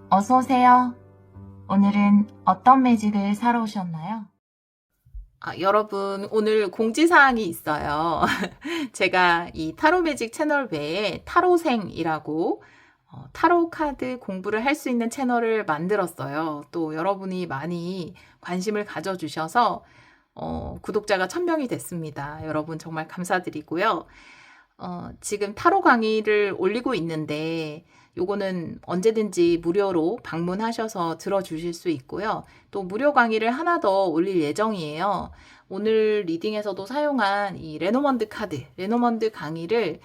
어서 오세요. 오늘은 어떤 매직을 사러 오셨나요? 여러분, 오늘 공지사항이 있어요. 제가 이 타로 매직 채널 외에 타로생이라고 타로 카드 공부를 할 수 있는 채널을 만들었어요. 또 여러분이 많이 관심을 가져주셔서 구독자가 1000명이 됐습니다. 여러분 정말 감사드리고요. 지금 타로 강의를 올리고 있는데 요거는 언제든지 무료로 방문하셔서 들어주실 수 있고요. 또 무료 강의를 하나 더 올릴 예정이에요. 오늘 리딩에서도 사용한 이 레노먼드 카드, 레노먼드 강의를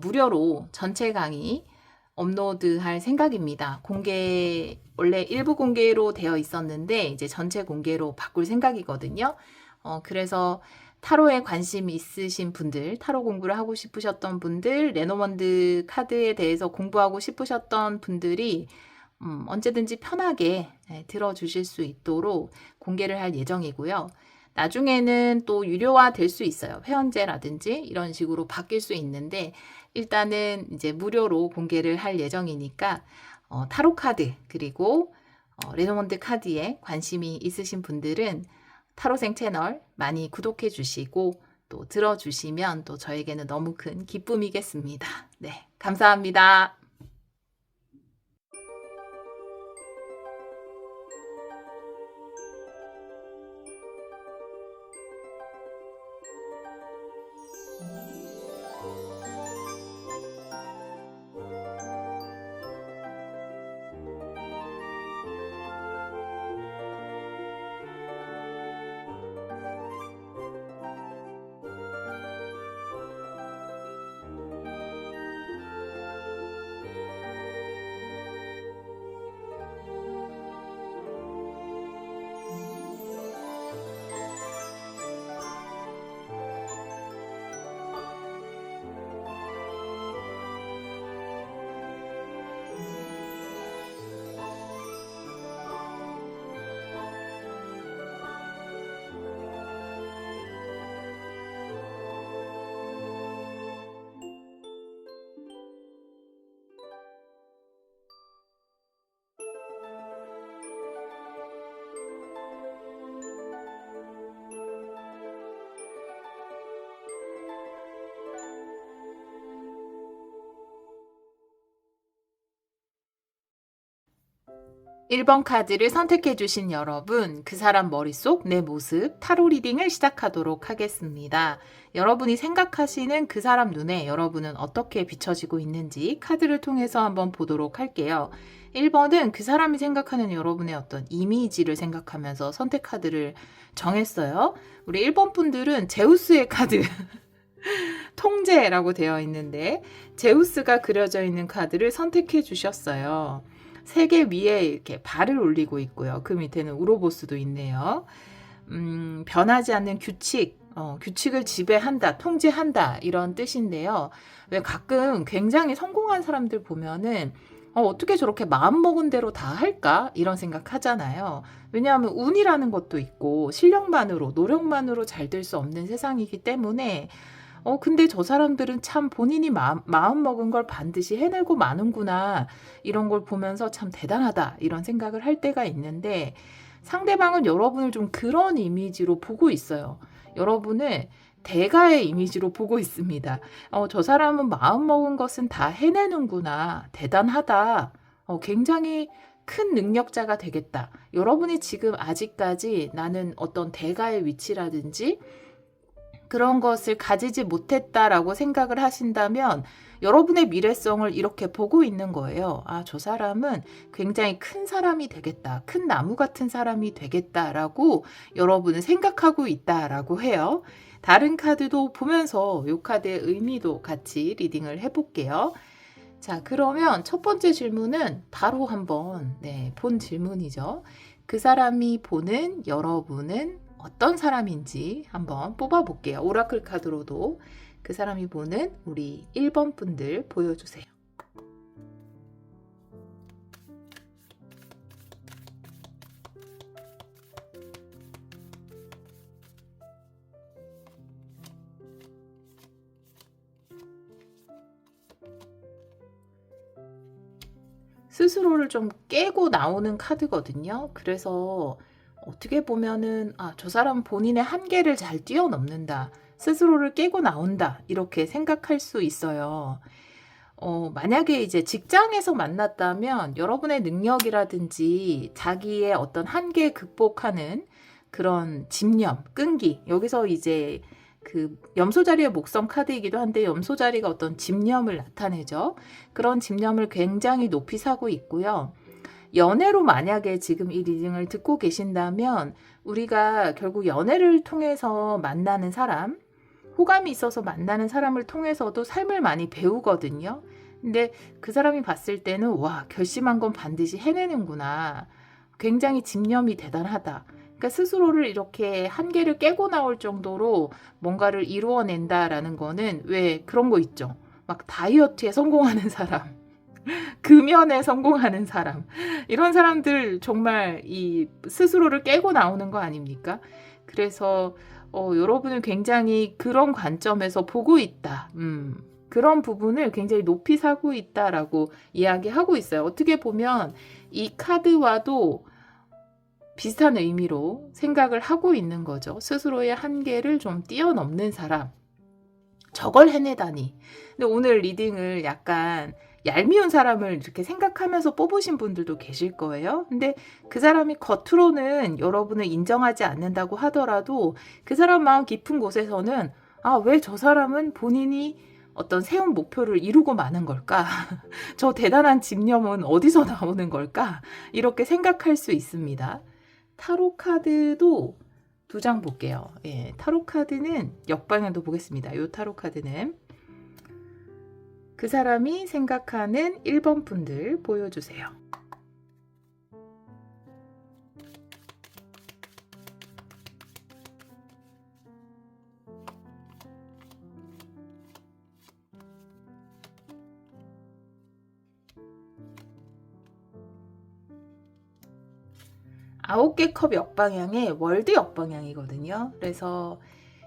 무료로 전체 강의 업로드할 생각입니다. 원래 일부 공개로 되어 있었는데 이제 전체 공개로 바꿀 생각이거든요. 그래서 타로에 관심 있으신 분들, 타로 공부를 하고 싶으셨던 분들, 레노먼드 카드에 대해서 공부하고 싶으셨던 분들이 언제든지 편하게 들어주실 수 있도록 공개를 할 예정이고요. 나중에는 또 유료화 될 수 있어요. 회원제라든지 이런 식으로 바뀔 수 있는데 일단은 이제 무료로 공개를 할 예정이니까 타로 카드 그리고 레노먼드 카드에 관심이 있으신 분들은 타로생 채널 많이 구독해 주시고 또 들어주시면 또 저에게는 너무 큰 기쁨이겠습니다. 네, 감사합니다. 일 번 카드를 선택해 주신 여러분, 그 사람 머릿속 내 모습 타로 리딩을 시작하도록 하겠습니다. 여러분이 생각하시는 그 사람 눈에 여러분은 어떻게 비춰지고 있는지 카드를 통해서 한번 보도록 할게요. 1번은 그 사람이 생각하는 여러분의 어떤 이미지를 생각하면서 선택 카드를 정했어요. 우리 1번 분들은 제우스의 카드 통제라고 되어 있는데 제우스가 그려져 있는 카드를 선택해 주셨어요. 세계 위에 이렇게 발을 올리고 있고요. 그 밑에는 우로보스도 있네요. 변하지 않는 규칙, 규칙을 지배한다, 통제한다 이런 뜻인데요. 왜 가끔 굉장히 성공한 사람들 보면은 어떻게 저렇게 마음먹은 대로 다 할까? 이런 생각 하잖아요. 왜냐하면 운이라는 것도 있고 실력만으로, 노력만으로 잘 될 수 없는 세상이기 때문에 근데 저 사람들은 참 본인이 마음 먹은 걸 반드시 해내고 마는구나. 이런 걸 보면서 참 대단하다. 이런 생각을 할 때가 있는데 상대방은 여러분을 좀 그런 이미지로 보고 있어요. 여러분을 대가의 이미지로 보고 있습니다. 저 사람은 마음 먹은 것은 다 해내는구나. 대단하다. 굉장히 큰 능력자가 되겠다. 여러분이 지금 아직까지 나는 어떤 대가의 위치라든지 그런 것을 가지지 못했다라고 생각을 하신다면 여러분의 미래성을 이렇게 보고 있는 거예요. 아, 저 사람은 굉장히 큰 사람이 되겠다. 큰 나무 같은 사람이 되겠다라고 여러분은 생각하고 있다라고 해요. 다른 카드도 보면서 이 카드의 의미도 같이 리딩을 해볼게요. 자, 그러면 첫 번째 질문은 바로 한번 본 질문이죠. 그 사람이 보는 여러분은 어떤 사람인지 한번 뽑아볼게요. 오라클 카드로도 그 사람이 보는 우리 1번 분들 보여주세요. 스스로를 좀 깨고 나오는 카드거든요. 그래서 어떻게 보면은 저 사람은 본인의 한계를 잘 뛰어넘는다. 스스로를 깨고 나온다. 이렇게 생각할 수 있어요. 만약에 이제 직장에서 만났다면 여러분의 능력이라든지 자기의 어떤 한계 극복하는 그런 집념, 끈기, 여기서 이제 그 염소 자리의 목성 카드이기도 한데 염소 자리가 어떤 집념을 나타내죠. 그런 집념을 굉장히 높이 사고 있고요. 연애로 만약에 지금 이 리딩을 듣고 계신다면 우리가 결국 연애를 통해서 만나는 사람, 호감이 있어서 만나는 사람을 통해서도 삶을 많이 배우거든요. 근데 그 사람이 봤을 때는 와, 결심한 건 반드시 해내는구나. 굉장히 집념이 대단하다. 그러니까 스스로를 이렇게 한계를 깨고 나올 정도로 뭔가를 이루어낸다라는 거는 왜 그런 거 있죠. 막 다이어트에 성공하는 사람, 금연에 성공하는 사람, 이런 사람들 정말 이 스스로를 깨고 나오는 거 아닙니까? 그래서 여러분을 굉장히 그런 관점에서 보고 있다. 그런 부분을 굉장히 높이 사고 있다라고 이야기하고 있어요. 어떻게 보면 이 카드와도 비슷한 의미로 생각을 하고 있는 거죠. 스스로의 한계를 좀 뛰어넘는 사람. 저걸 해내다니. 근데 오늘 리딩을 약간 얄미운 사람을 이렇게 생각하면서 뽑으신 분들도 계실 거예요. 근데 그 사람이 겉으로는 여러분을 인정하지 않는다고 하더라도 그 사람 마음 깊은 곳에서는 왜 저 사람은 본인이 어떤 세운 목표를 이루고 마는 걸까? 저 대단한 집념은 어디서 나오는 걸까? 이렇게 생각할 수 있습니다. 타로 카드도 2장 볼게요. 예, 타로 카드는 역방향도 보겠습니다. 이 타로 카드는 그 사람이 생각하는 1번 분들 보여주세요. 아홉 개 컵 역방향의 월드 역방향이거든요. 그래서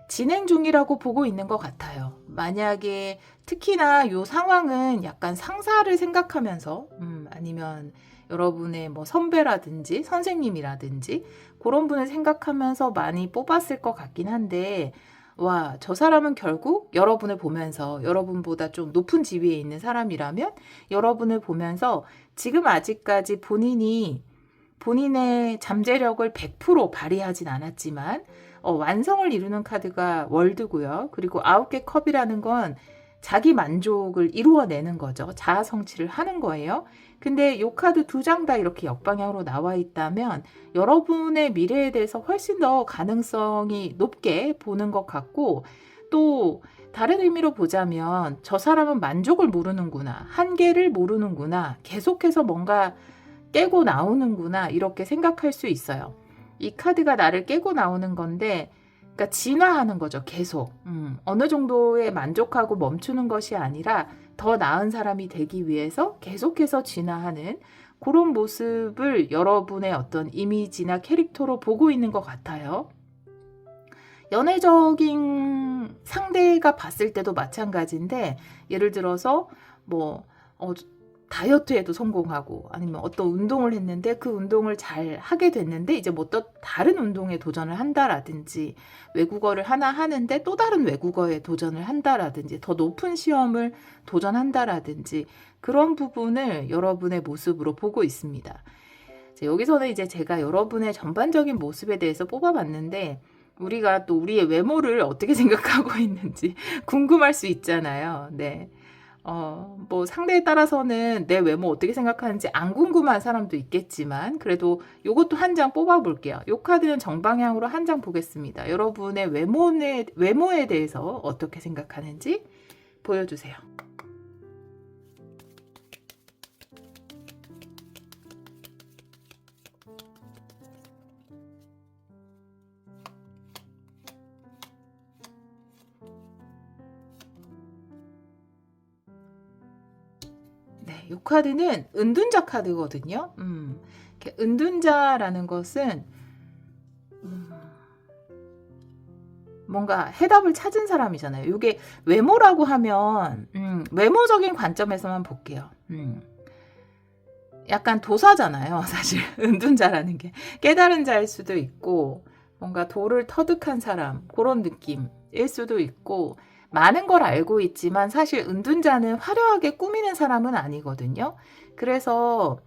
진행 중이라고 보고 있는 것 같아요. 만약에 특히나 이 상황은 약간 상사를 생각하면서 아니면 여러분의 뭐 선배라든지 선생님이라든지 그런 분을 생각하면서 많이 뽑았을 것 같긴 한데 와, 저 사람은 결국 여러분을 보면서 여러분보다 좀 높은 지위에 있는 사람이라면 여러분을 보면서 지금 아직까지 본인의 잠재력을 100% 발휘하진 않았지만 완성을 이루는 카드가 월드고요. 그리고 9개 컵이라는 건 자기 만족을 이루어내는 거죠. 자아 성취를 하는 거예요. 근데 이 카드 2장 다 이렇게 역방향으로 나와 있다면 여러분의 미래에 대해서 훨씬 더 가능성이 높게 보는 것 같고 또 다른 의미로 보자면 저 사람은 만족을 모르는구나. 한계를 모르는구나. 계속해서 뭔가 깨고 나오는구나. 이렇게 생각할 수 있어요. 이 카드가 나를 깨고 나오는 건데 그러니까 진화하는 거죠. 계속. 어느 정도에 만족하고 멈추는 것이 아니라 더 나은 사람이 되기 위해서 계속해서 진화하는 그런 모습을 여러분의 어떤 이미지나 캐릭터로 보고 있는 것 같아요. 연애적인 상대가 봤을 때도 마찬가지인데 예를 들어서 다이어트에도 성공하고 아니면 어떤 운동을 했는데 그 운동을 잘 하게 됐는데 이제 뭐 또 다른 운동에 도전을 한다라든지 외국어를 하나 하는데 또 다른 외국어에 도전을 한다라든지 더 높은 시험을 도전한다라든지 그런 부분을 여러분의 모습으로 보고 있습니다. 여기서는 이제 제가 여러분의 전반적인 모습에 대해서 뽑아봤는데 우리가 또 우리의 외모를 어떻게 생각하고 있는지 궁금할 수 있잖아요. 네. 뭐 상대에 따라서는 내 외모 어떻게 생각하는지 안 궁금한 사람도 있겠지만 그래도 요것도 한 장 뽑아 볼게요. 요 카드는 정방향으로 한 장 보겠습니다. 여러분의 외모에 대해서 어떻게 생각하는지 보여주세요. 네, 이 카드는 은둔자 카드거든요. 은둔자라는 것은 뭔가 해답을 찾은 사람이잖아요. 이게 외모라고 하면 외모적인 관점에서만 볼게요. 약간 도사잖아요. 사실 은둔자라는 게 깨달은 자일 수도 있고 뭔가 도를 터득한 사람 그런 느낌일 수도 있고 많은 걸 알고 있지만 사실 은둔자는 화려하게 꾸미는 사람은 아니거든요. 그래서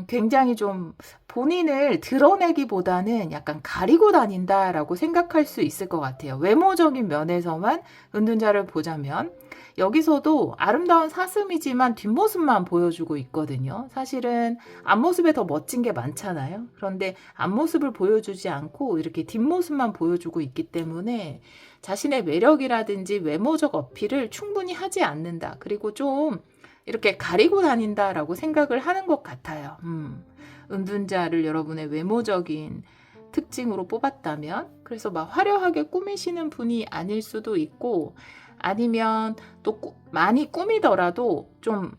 굉장히 좀 본인을 드러내기보다는 약간 가리고 다닌다라고 생각할 수 있을 것 같아요. 외모적인 면에서만 은둔자를 보자면 여기서도 아름다운 사슴이지만 뒷모습만 보여주고 있거든요. 사실은 앞모습에 더 멋진 게 많잖아요. 그런데 앞모습을 보여주지 않고 이렇게 뒷모습만 보여주고 있기 때문에 자신의 매력이라든지 외모적 어필을 충분히 하지 않는다. 그리고 좀 이렇게 가리고 다닌다라고 생각을 하는 것 같아요. 은둔자를 여러분의 외모적인 특징으로 뽑았다면 그래서 막 화려하게 꾸미시는 분이 아닐 수도 있고 아니면 또 많이 꾸미더라도 좀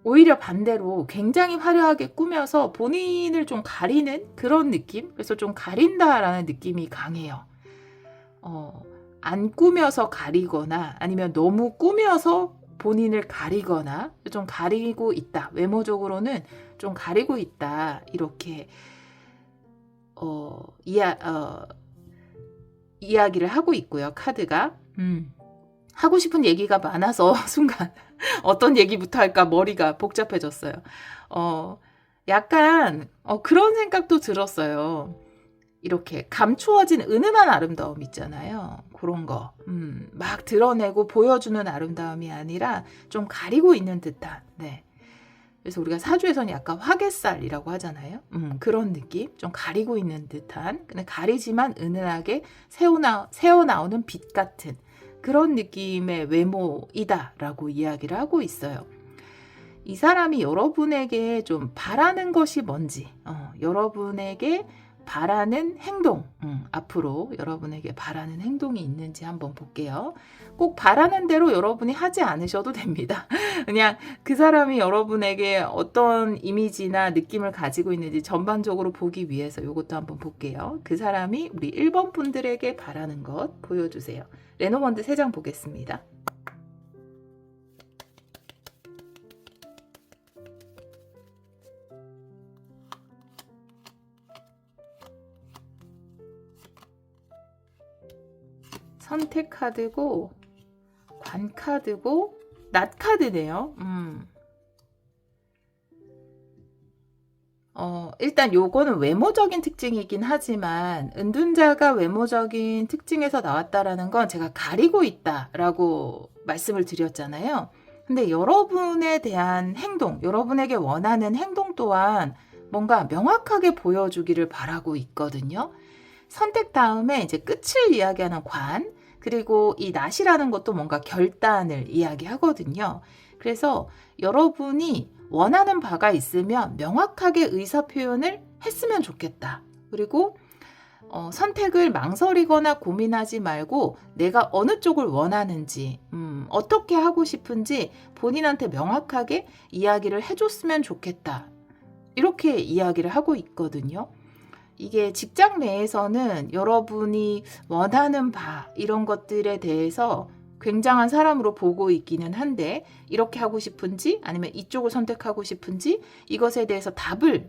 오히려 반대로 굉장히 화려하게 꾸며서 본인을 좀 가리는 그런 느낌? 그래서 좀 가린다라는 느낌이 강해요. 안 꾸며서 가리거나 아니면 너무 꾸며서 본인을 가리거나 좀 가리고 있다. 외모적으로는 좀 가리고 있다. 이렇게 이야기를 하고 있고요. 카드가. 하고 싶은 얘기가 많아서 순간 어떤 얘기부터 할까 머리가 복잡해졌어요. 약간 그런 생각도 들었어요. 이렇게 감추어진 은은한 아름다움 있잖아요. 그런 거. 막 드러내고 보여주는 아름다움이 아니라 좀 가리고 있는 듯한. 네. 그래서 우리가 사주에서는 약간 화개살이라고 하잖아요. 그런 느낌. 좀 가리고 있는 듯한. 근데 가리지만 은은하게 새어나오는 빛 같은 그런 느낌의 외모이다라고 이야기를 하고 있어요. 이 사람이 여러분에게 좀 바라는 것이 뭔지, 여러분에게 바라는 행동, 앞으로 여러분에게 바라는 행동이 있는지 한번 볼게요. 꼭 바라는 대로 여러분이 하지 않으셔도 됩니다. 그냥 그 사람이 여러분에게 어떤 이미지나 느낌을 가지고 있는지 전반적으로 보기 위해서 이것도 한번 볼게요. 그 사람이 우리 1번 분들에게 바라는 것 보여주세요. 레노먼드 3장 보겠습니다. 선택 카드고 관 카드고 낫 카드네요. 일단 요거는 외모적인 특징이긴 하지만 은둔자가 외모적인 특징에서 나왔다라는 건 제가 가리고 있다라고 말씀을 드렸잖아요. 근데 여러분에 대한 행동, 여러분에게 원하는 행동 또한 뭔가 명확하게 보여주기를 바라고 있거든요. 선택 다음에 이제 끝을 이야기하는 관, 그리고 이 낫이라는 것도 뭔가 결단을 이야기하거든요. 그래서 여러분이 원하는 바가 있으면 명확하게 의사 표현을 했으면 좋겠다. 그리고 선택을 망설이거나 고민하지 말고 내가 어느 쪽을 원하는지, 어떻게 하고 싶은지 본인한테 명확하게 이야기를 해줬으면 좋겠다. 이렇게 이야기를 하고 있거든요. 이게 직장 내에서는 여러분이 원하는 바 이런 것들에 대해서 굉장한 사람으로 보고 있기는 한데 이렇게 하고 싶은지 아니면 이쪽을 선택하고 싶은지 이것에 대해서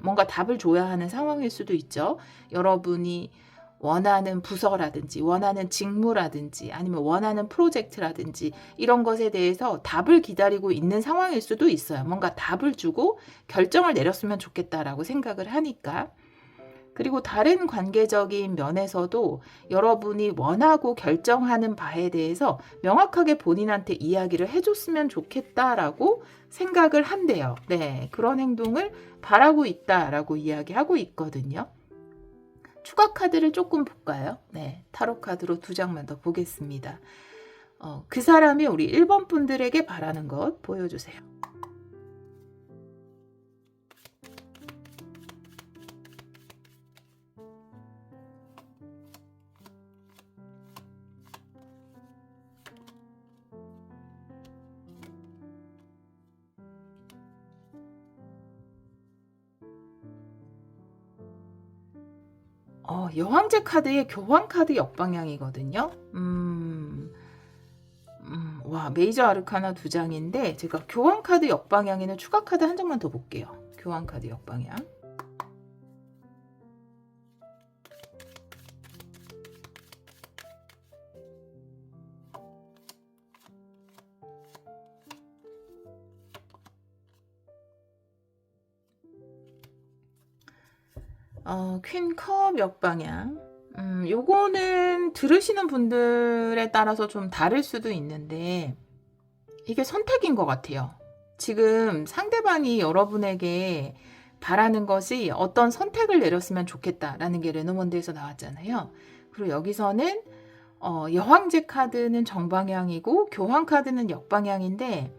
뭔가 답을 줘야 하는 상황일 수도 있죠. 여러분이 원하는 부서라든지 원하는 직무라든지 아니면 원하는 프로젝트라든지 이런 것에 대해서 답을 기다리고 있는 상황일 수도 있어요. 뭔가 답을 주고 결정을 내렸으면 좋겠다라고 생각을 하니까. 그리고 다른 관계적인 면에서도 여러분이 원하고 결정하는 바에 대해서 명확하게 본인한테 이야기를 해줬으면 좋겠다라고 생각을 한대요. 네, 그런 행동을 바라고 있다라고 이야기하고 있거든요. 추가 카드를 조금 볼까요? 네, 타로 카드로 2장만 더 보겠습니다. 그 사람이 우리 1번 분들에게 바라는 것 보여주세요. 여왕제 카드의 교환 카드 역방향이거든요. 와, 메이저 아르카나 2장인데 제가 교환 카드 역방향에는 추가 카드 한 장만 더 볼게요. 교환카드 역방향. 퀸컵 역방향. 요거는 들으시는 분들에 따라서 좀 다를 수도 있는데 이게 선택인 것 같아요. 지금 상대방이 여러분에게 바라는 것이 어떤 선택을 내렸으면 좋겠다라는 게 레노먼드에서 나왔잖아요. 그리고 여기서는 여황제 카드는 정방향이고 교환 카드는 역방향인데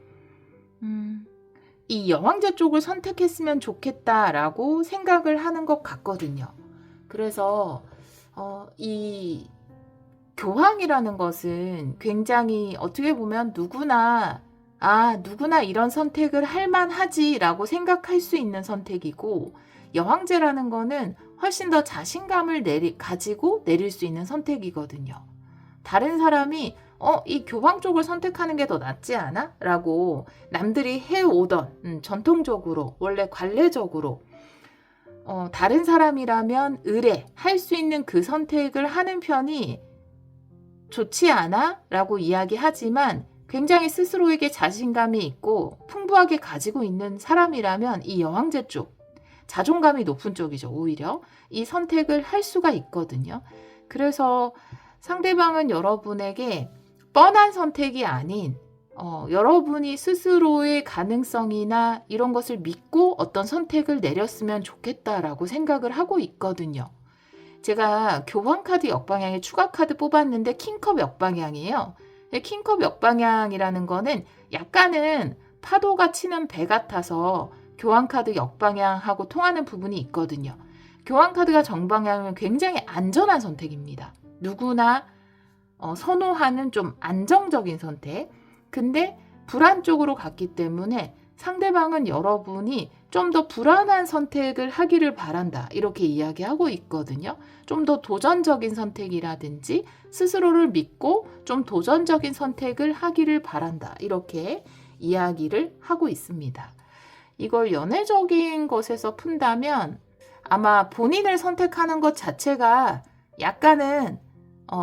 이 여황제 쪽을 선택했으면 좋겠다라고 생각을 하는 것 같거든요. 그래서 이 교황이라는 것은 굉장히 어떻게 보면 누구나 이런 선택을 할 만하지라고 생각할 수 있는 선택이고, 여황제라는 거는 훨씬 더 자신감을 가지고 내릴 수 있는 선택이거든요. 다른 사람이 이 교황 쪽을 선택하는 게 더 낫지 않아? 라고 남들이 해오던 전통적으로 원래 관례적으로 다른 사람이라면 할 수 있는 그 선택을 하는 편이 좋지 않아? 라고 이야기하지만 굉장히 스스로에게 자신감이 있고 풍부하게 가지고 있는 사람이라면 이 여황제 쪽, 자존감이 높은 쪽이죠. 오히려 이 선택을 할 수가 있거든요. 그래서 상대방은 여러분에게 뻔한 선택이 아닌 여러분이 스스로의 가능성이나 이런 것을 믿고 어떤 선택을 내렸으면 좋겠다라고 생각을 하고 있거든요. 제가 교환 카드 역방향에 추가 카드 뽑았는데 킹컵 역방향이에요. 킹컵 역방향이라는 거는 약간은 파도가 치는 배 같아서 교환 카드 역방향하고 통하는 부분이 있거든요. 교환 카드가 정방향은 굉장히 안전한 선택입니다. 누구나 선호하는 좀 안정적인 선택. 근데 불안 쪽으로 갔기 때문에 상대방은 여러분이 좀 더 불안한 선택을 하기를 바란다. 이렇게 이야기하고 있거든요. 좀 더 도전적인 선택이라든지 스스로를 믿고 좀 도전적인 선택을 하기를 바란다. 이렇게 이야기를 하고 있습니다. 이걸 연애적인 것에서 푼다면 아마 본인을 선택하는 것 자체가 약간은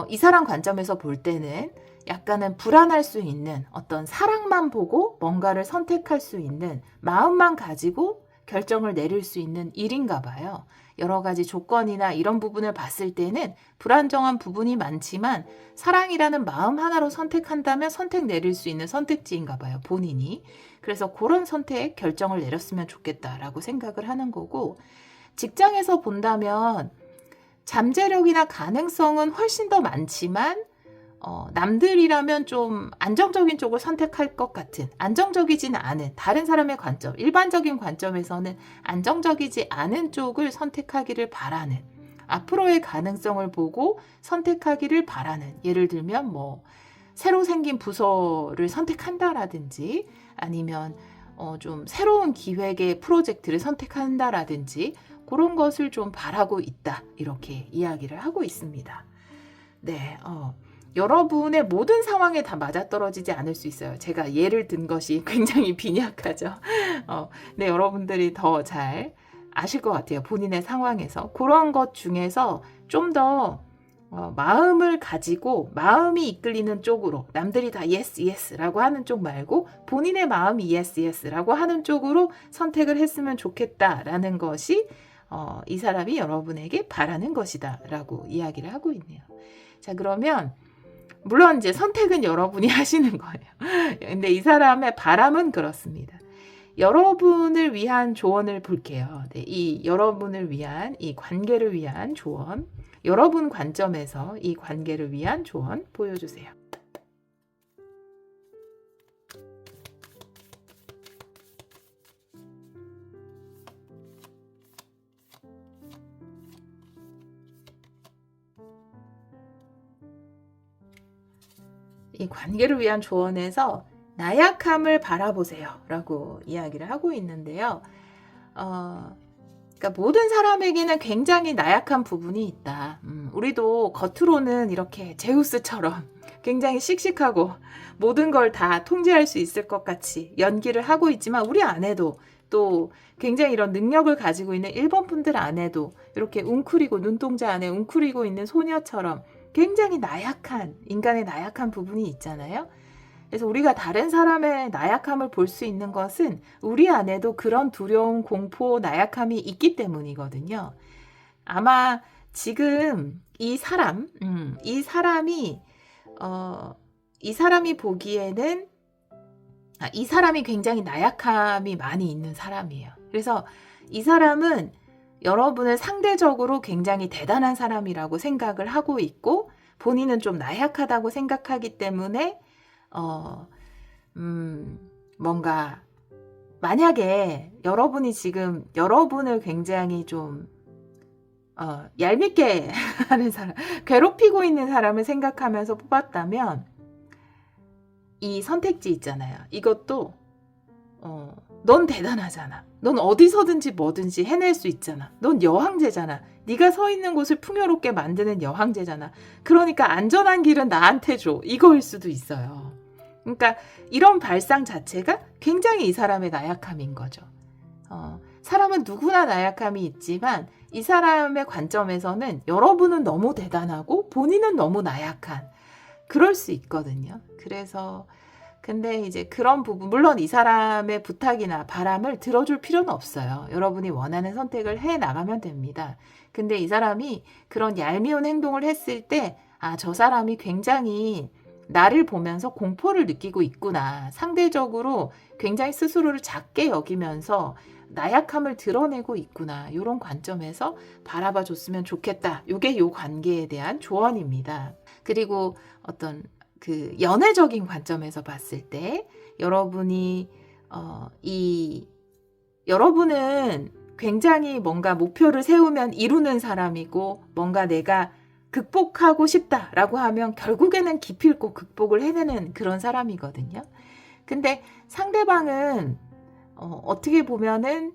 이 사람 관점에서 볼 때는 약간은 불안할 수 있는 어떤 사랑만 보고 뭔가를 선택할 수 있는 마음만 가지고 결정을 내릴 수 있는 일인가 봐요. 여러 가지 조건이나 이런 부분을 봤을 때는 불안정한 부분이 많지만 사랑이라는 마음 하나로 선택한다면 선택 내릴 수 있는 선택지인가 봐요. 본인이. 그래서 그런 선택 결정을 내렸으면 좋겠다라고 생각을 하는 거고, 직장에서 본다면 잠재력이나 가능성은 훨씬 더 많지만 남들이라면 좀 안정적인 쪽을 선택할 것 같은, 안정적이지는 않은 다른 사람의 관점, 일반적인 관점에서는 안정적이지 않은 쪽을 선택하기를 바라는, 앞으로의 가능성을 보고 선택하기를 바라는, 예를 들면 새로 생긴 부서를 선택한다라든지 아니면 좀 새로운 기획의 프로젝트를 선택한다라든지 그런 것을 좀 바라고 있다. 이렇게 이야기를 하고 있습니다. 네, 여러분의 모든 상황에 다 맞아떨어지지 않을 수 있어요. 제가 예를 든 것이 굉장히 빈약하죠. 네, 여러분들이 더 잘 아실 것 같아요. 본인의 상황에서. 그런 것 중에서 좀 더 마음을 가지고 마음이 이끌리는 쪽으로, 남들이 다 yes, yes 라고 하는 쪽 말고 본인의 마음이 yes, yes 라고 하는 쪽으로 선택을 했으면 좋겠다라는 것이 이 사람이 여러분에게 바라는 것이다 라고 이야기를 하고 있네요. 자, 그러면 물론 이제 선택은 여러분이 하시는 거예요. 근데 이 사람의 바람은 그렇습니다. 여러분을 위한 조언을 볼게요. 네, 이 여러분을 위한, 이 관계를 위한 조언, 여러분 관점에서 이 관계를 위한 조언 보여주세요. 이 관계를 위한 조언에서 나약함을 바라보세요 라고 이야기를 하고 있는데요. 그러니까 모든 사람에게는 굉장히 나약한 부분이 있다. 우리도 겉으로는 이렇게 제우스처럼 굉장히 씩씩하고 모든 걸 다 통제할 수 있을 것 같이 연기를 하고 있지만 우리 안에도 또 굉장히 이런 능력을 가지고 있는 1번 분들 안에도 이렇게 웅크리고 눈동자 안에 웅크리고 있는 소녀처럼 굉장히 나약한 인간의 나약한 부분이 있잖아요. 그래서 우리가 다른 사람의 나약함을 볼 수 있는 것은 우리 안에도 그런 두려움, 공포, 나약함이 있기 때문이거든요. 아마 지금 이 사람이 보기에는 이 사람이 굉장히 나약함이 많이 있는 사람이에요. 그래서 이 사람은 여러분을 상대적으로 굉장히 대단한 사람이라고 생각을 하고 있고 본인은 좀 나약하다고 생각하기 때문에 뭔가 만약에 여러분이 지금 여러분을 굉장히 좀 얄밉게 하는 사람, 괴롭히고 있는 사람을 생각하면서 뽑았다면 이 선택지 있잖아요. 이것도 넌 대단하잖아. 넌 어디서든지 뭐든지 해낼 수 있잖아. 넌 여왕제잖아. 네가 서 있는 곳을 풍요롭게 만드는 여왕제잖아. 그러니까 안전한 길은 나한테 줘. 이거일 수도 있어요. 그러니까 이런 발상 자체가 굉장히 이 사람의 나약함인 거죠. 사람은 누구나 나약함이 있지만 이 사람의 관점에서는 여러분은 너무 대단하고 본인은 너무 나약한 그럴 수 있거든요. 그래서 근데 이제 그런 부분 물론 이 사람의 부탁이나 바람을 들어줄 필요는 없어요. 여러분이 원하는 선택을 해 나가면 됩니다. 근데 이 사람이 그런 얄미운 행동을 했을 때 저 사람이 굉장히 나를 보면서 공포를 느끼고 있구나. 상대적으로 굉장히 스스로를 작게 여기면서 나약함을 드러내고 있구나. 이런 관점에서 바라봐 줬으면 좋겠다. 이게 요 관계에 대한 조언입니다. 그리고 어떤 그 연애적인 관점에서 봤을 때 여러분은 굉장히 뭔가 목표를 세우면 이루는 사람이고 뭔가 내가 극복하고 싶다라고 하면 결국에는 기필코 극복을 해내는 그런 사람이거든요. 근데 상대방은 어떻게 보면은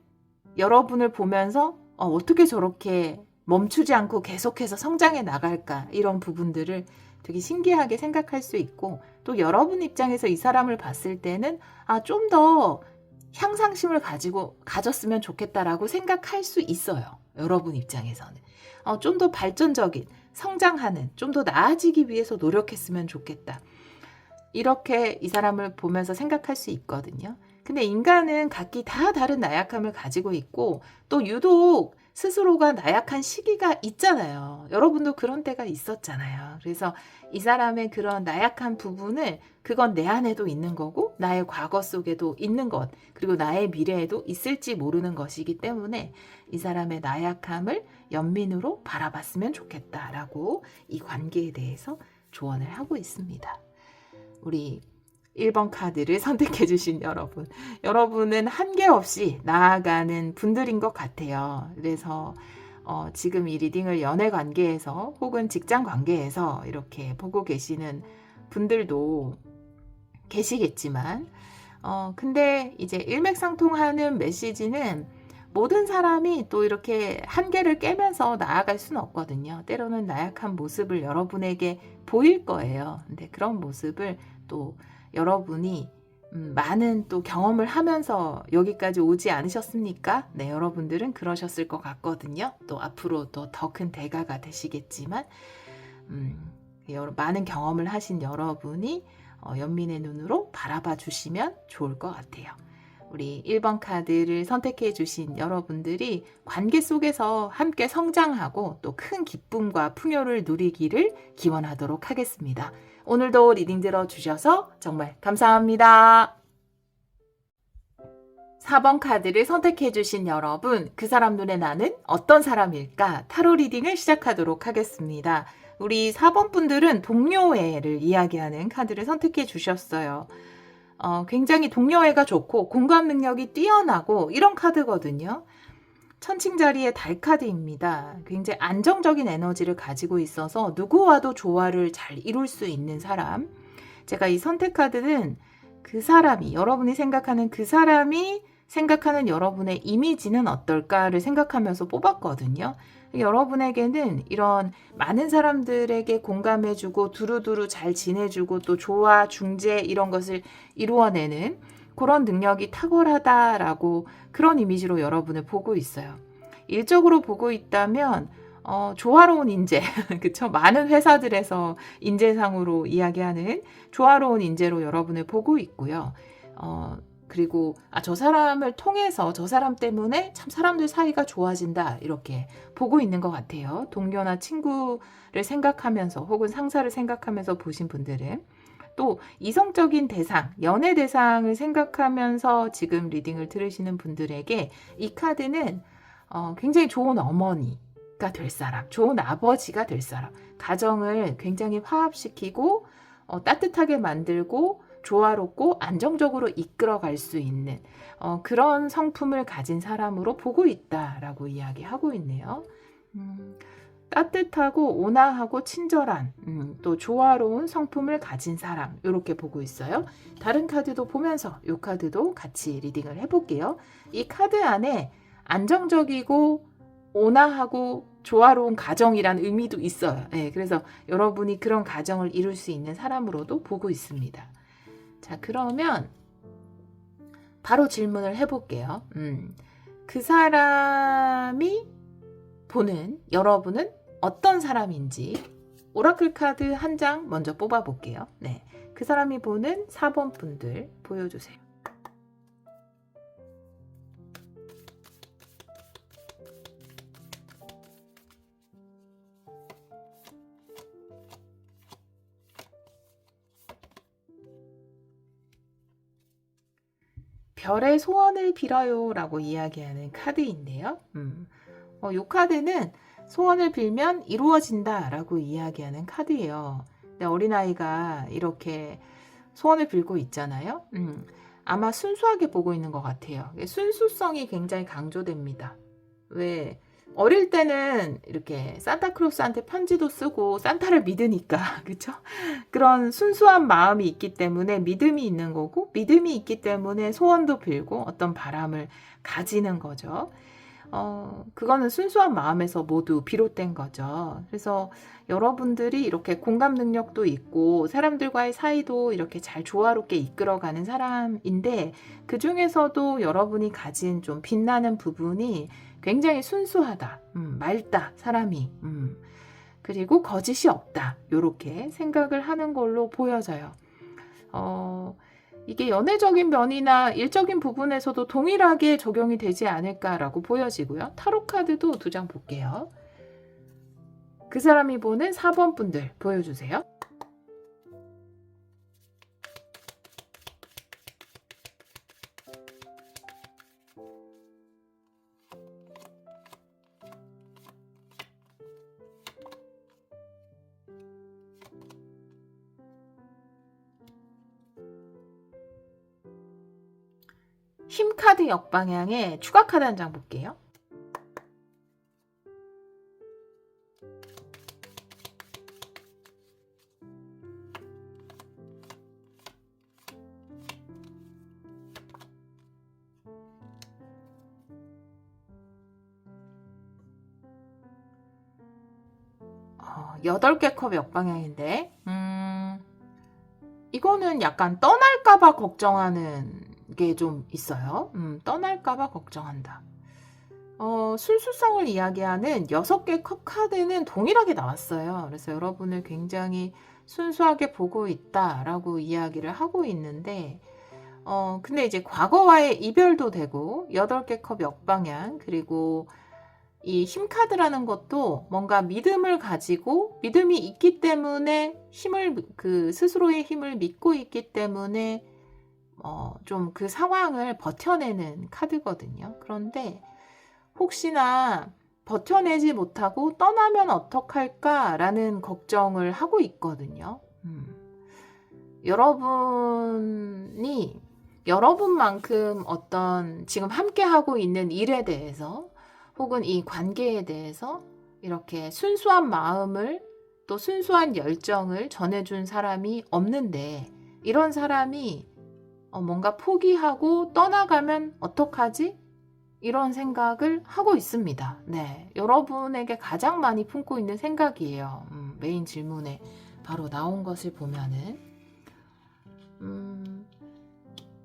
여러분을 보면서 어떻게 저렇게 멈추지 않고 계속해서 성장해 나갈까 이런 부분들을 되게 신기하게 생각할 수 있고 또 여러분 입장에서 이 사람을 봤을 때는 좀 더 향상심을 가졌으면 좋겠다라고 생각할 수 있어요. 여러분 입장에서는. 좀 더 발전적인 성장하는 좀 더 나아지기 위해서 노력했으면 좋겠다. 이렇게 이 사람을 보면서 생각할 수 있거든요. 근데 인간은 각기 다 다른 나약함을 가지고 있고 또 유독 스스로가 나약한 시기가 있잖아요. 여러분도 그런 때가 있었잖아요. 그래서 이 사람의 그런 나약한 부분을 그건 내 안에도 있는 거고 나의 과거 속에도 있는 것 그리고 나의 미래에도 있을지 모르는 것이기 때문에 이 사람의 나약함을 연민으로 바라봤으면 좋겠다라고 이 관계에 대해서 조언을 하고 있습니다. 우리 1번 카드를 선택해 주신 여러분은 한계 없이 나아가는 분들인 것 같아요. 그래서 지금 이 리딩을 연애 관계에서 혹은 직장 관계에서 이렇게 보고 계시는 분들도 계시겠지만 근데 이제 일맥상통하는 메시지는 모든 사람이 또 이렇게 한계를 깨면서 나아갈 수는 없거든요. 때로는 나약한 모습을 여러분에게 보일 거예요. 근데 그런 모습을 또 여러분이 많은 또 경험을 하면서 여기까지 오지 않으셨습니까? 네, 여러분들은 그러셨을 것 같거든요. 또 앞으로 또 더 큰 대가가 되시겠지만 많은 경험을 하신 여러분이 연민의 눈으로 바라봐 주시면 좋을 것 같아요. 우리 1번 카드를 선택해 주신 여러분들이 관계 속에서 함께 성장하고 또 큰 기쁨과 풍요를 누리기를 기원하도록 하겠습니다. 오늘도 리딩 들어주셔서 정말 감사합니다. 4번 카드를 선택해 주신 여러분, 그 사람 눈에 나는 어떤 사람일까? 타로 리딩을 시작하도록 하겠습니다. 우리 4번 분들은 동료애를 이야기하는 카드를 선택해 주셨어요. 굉장히 동료애가 좋고 공감 능력이 뛰어나고 이런 카드거든요. 천칭자리의 달 카드입니다. 굉장히 안정적인 에너지를 가지고 있어서 누구와도 조화를 잘 이룰 수 있는 사람. 제가 이 선택 카드는 그 사람이 여러분이 생각하는 그 사람이 생각하는 여러분의 이미지는 어떨까를 생각하면서 뽑았거든요. 여러분에게는 이런 많은 사람들에게 공감해주고 두루두루 잘 지내주고 또 조화, 중재 이런 것을 이루어내는 그런 능력이 탁월하다라고 그런 이미지로 여러분을 보고 있어요. 일적으로 보고 있다면 조화로운 인재, 그쵸? 많은 회사들에서 인재상으로 이야기하는 조화로운 인재로 여러분을 보고 있고요. 그리고 저 사람을 통해서 저 사람 때문에 참 사람들 사이가 좋아진다 이렇게 보고 있는 것 같아요. 동료나 친구를 생각하면서 혹은 상사를 생각하면서 보신 분들은 또 이성적인 대상, 연애 대상을 생각하면서 지금 리딩을 들으시는 분들에게 이 카드는 굉장히 좋은 어머니가 될 사람, 좋은 아버지가 될 사람, 가정을 굉장히 화합시키고 따뜻하게 만들고 조화롭고 안정적으로 이끌어갈 수 있는 그런 성품을 가진 사람으로 보고 있다라고 이야기하고 있네요. 따뜻하고 온화하고 친절한 또 조화로운 성품을 가진 사람 이렇게 보고 있어요. 다른 카드도 보면서 이 카드도 같이 리딩을 해볼게요. 이 카드 안에 안정적이고 온화하고 조화로운 가정이란 의미도 있어요. 네, 그래서 여러분이 그런 가정을 이룰 수 있는 사람으로도 보고 있습니다. 자, 그러면 바로 질문을 해볼게요. 그 사람이 보는 여러분은 어떤 사람인지 오라클 카드 한 장 먼저 뽑아 볼게요. 네, 그 사람이 보는 4번 분들 보여주세요. 별의 소원을 빌어요 라고 이야기하는 카드인데요. 이 카드는 소원을 빌면 이루어진다 라고 이야기하는 카드예요. 근데 어린아이가 이렇게 소원을 빌고 있잖아요. 아마 순수하게 보고 있는 것 같아요. 순수성이 굉장히 강조됩니다. 왜? 어릴 때는 이렇게 산타클로스한테 편지도 쓰고 산타를 믿으니까, 그쵸? 그런 순수한 마음이 있기 때문에 믿음이 있는 거고, 믿음이 있기 때문에 소원도 빌고 어떤 바람을 가지는 거죠. 그거는 순수한 마음에서 모두 비롯된 거죠. 그래서 여러분들이 이렇게 공감 능력도 있고 사람들과의 사이도 이렇게 잘 조화롭게 이끌어가는 사람인데 그 중에서도 여러분이 가진 좀 빛나는 부분이 굉장히 순수하다, 맑다, 사람이. 그리고 거짓이 없다. 이렇게 생각을 하는 걸로 보여져요. 이게 연애적인 면이나 일적인 부분에서도 동일하게 적용이 되지 않을까라고 보여지고요. 타로 카드도 2장 볼게요. 그 사람이 보는 4번 분들 보여주세요. 힘 카드 역방향에 추가 카드 한 장 볼게요. 여덟 개 컵 역방향인데 이거는 약간 떠날까봐 걱정하는 게 좀 있어요. 떠날까봐 걱정한다. 순수성을 이야기하는 6개 컵 카드는 동일하게 나왔어요. 그래서 여러분을 굉장히 순수하게 보고 있다라고 이야기를 하고 있는데 근데 이제 과거와의 이별도 되고 8개 컵 역방향 그리고 이 힘카드라는 것도 뭔가 믿음을 가지고 믿음이 있기 때문에 스스로의 힘을 믿고 있기 때문에 좀 그 상황을 버텨내는 카드거든요. 그런데 혹시나 버텨내지 못하고 떠나면 어떡할까라는 걱정을 하고 있거든요. 여러분이 여러분만큼 어떤 지금 함께하고 있는 일에 대해서 혹은 이 관계에 대해서 이렇게 순수한 마음을 또 순수한 열정을 전해준 사람이 없는데 이런 사람이 뭔가 포기하고 떠나가면 어떡하지? 이런 생각을 하고 있습니다. 네, 여러분에게 가장 많이 품고 있는 생각이에요. 메인 질문에 바로 나온 것을 보면은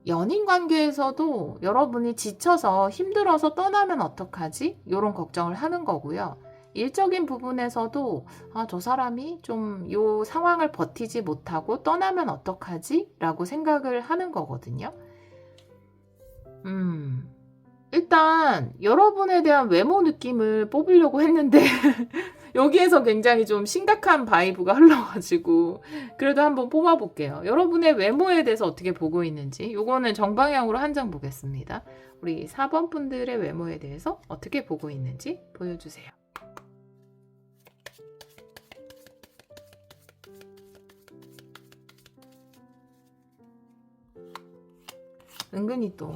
연인 관계에서도 여러분이 지쳐서 힘들어서 떠나면 어떡하지? 이런 걱정을 하는 거고요. 일적인 부분에서도 저 사람이 좀 요 상황을 버티지 못하고 떠나면 어떡하지? 라고 생각을 하는 거거든요. 일단 여러분에 대한 외모 느낌을 뽑으려고 했는데 여기에서 굉장히 좀 심각한 바이브가 흘러가지고 그래도 한번 뽑아볼게요. 여러분의 외모에 대해서 어떻게 보고 있는지 요거는 정방향으로 한 장 보겠습니다. 우리 4번 분들의 외모에 대해서 어떻게 보고 있는지 보여주세요. 은근히 또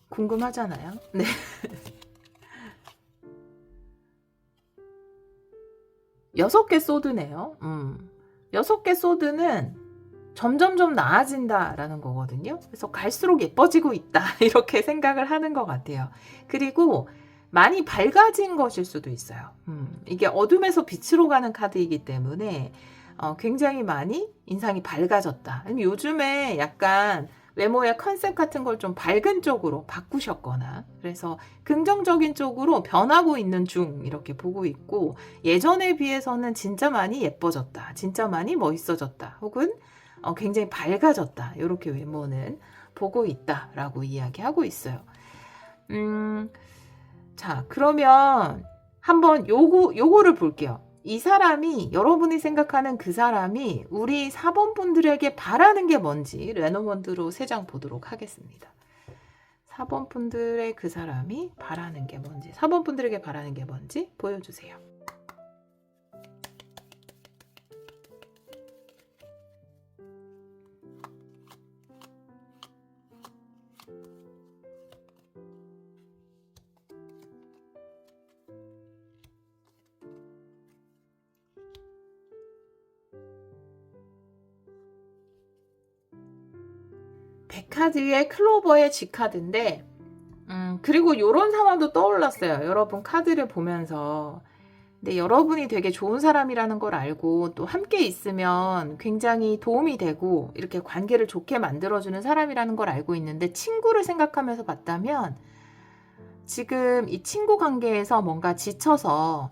궁금하잖아요. 네. 6개 소드네요. 6개 소드는 점점점 나아진다라는 거거든요. 그래서 갈수록 예뻐지고 있다. 이렇게 생각을 하는 것 같아요. 그리고 많이 밝아진 것일 수도 있어요. 이게 어둠에서 빛으로 가는 카드이기 때문에 굉장히 많이 인상이 밝아졌다. 요즘에 약간 외모의 컨셉 같은 걸 좀 밝은 쪽으로 바꾸셨거나 그래서 긍정적인 쪽으로 변하고 있는 중 이렇게 보고 있고 예전에 비해서는 진짜 많이 예뻐졌다. 진짜 많이 멋있어졌다. 혹은 굉장히 밝아졌다. 이렇게 외모는 보고 있다라고 이야기하고 있어요. 자, 그러면 한번 요거를 볼게요. 이 사람이 여러분이 생각하는 그 사람이 우리 4번 분들에게 바라는 게 뭔지 레노먼드로 3장 보도록 하겠습니다. 4번 분들의 그 사람이 바라는 게 뭔지 4번 분들에게 바라는 게 뭔지 보여주세요. 백카드의 클로버의 G카드인데 그리고 요런 상황도 떠올랐어요. 여러분 카드를 보면서 근데 여러분이 되게 좋은 사람이라는 걸 알고 또 함께 있으면 굉장히 도움이 되고 이렇게 관계를 좋게 만들어주는 사람이라는 걸 알고 있는데 친구를 생각하면서 봤다면 지금 이 친구 관계에서 뭔가 지쳐서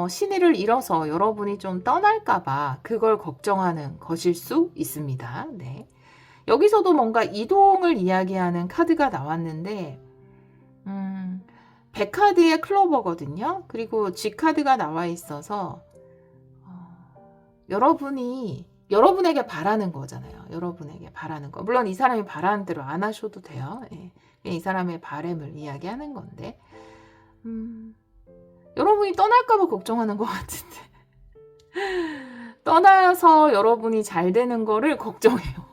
신의를 잃어서 여러분이 좀 떠날까봐 그걸 걱정하는 것일 수 있습니다. 네. 여기서도 뭔가 이동을 이야기하는 카드가 나왔는데 100카드의 클로버거든요. 그리고 G카드가 나와 있어서 여러분에게 바라는 거잖아요. 여러분에게 바라는 거. 물론 이 사람이 바라는 대로 안 하셔도 돼요. 예. 이 사람의 바램을 이야기하는 건데 여러분이 떠날까봐 걱정하는 것 같은데 떠나서 여러분이 잘 되는 거를 걱정해요.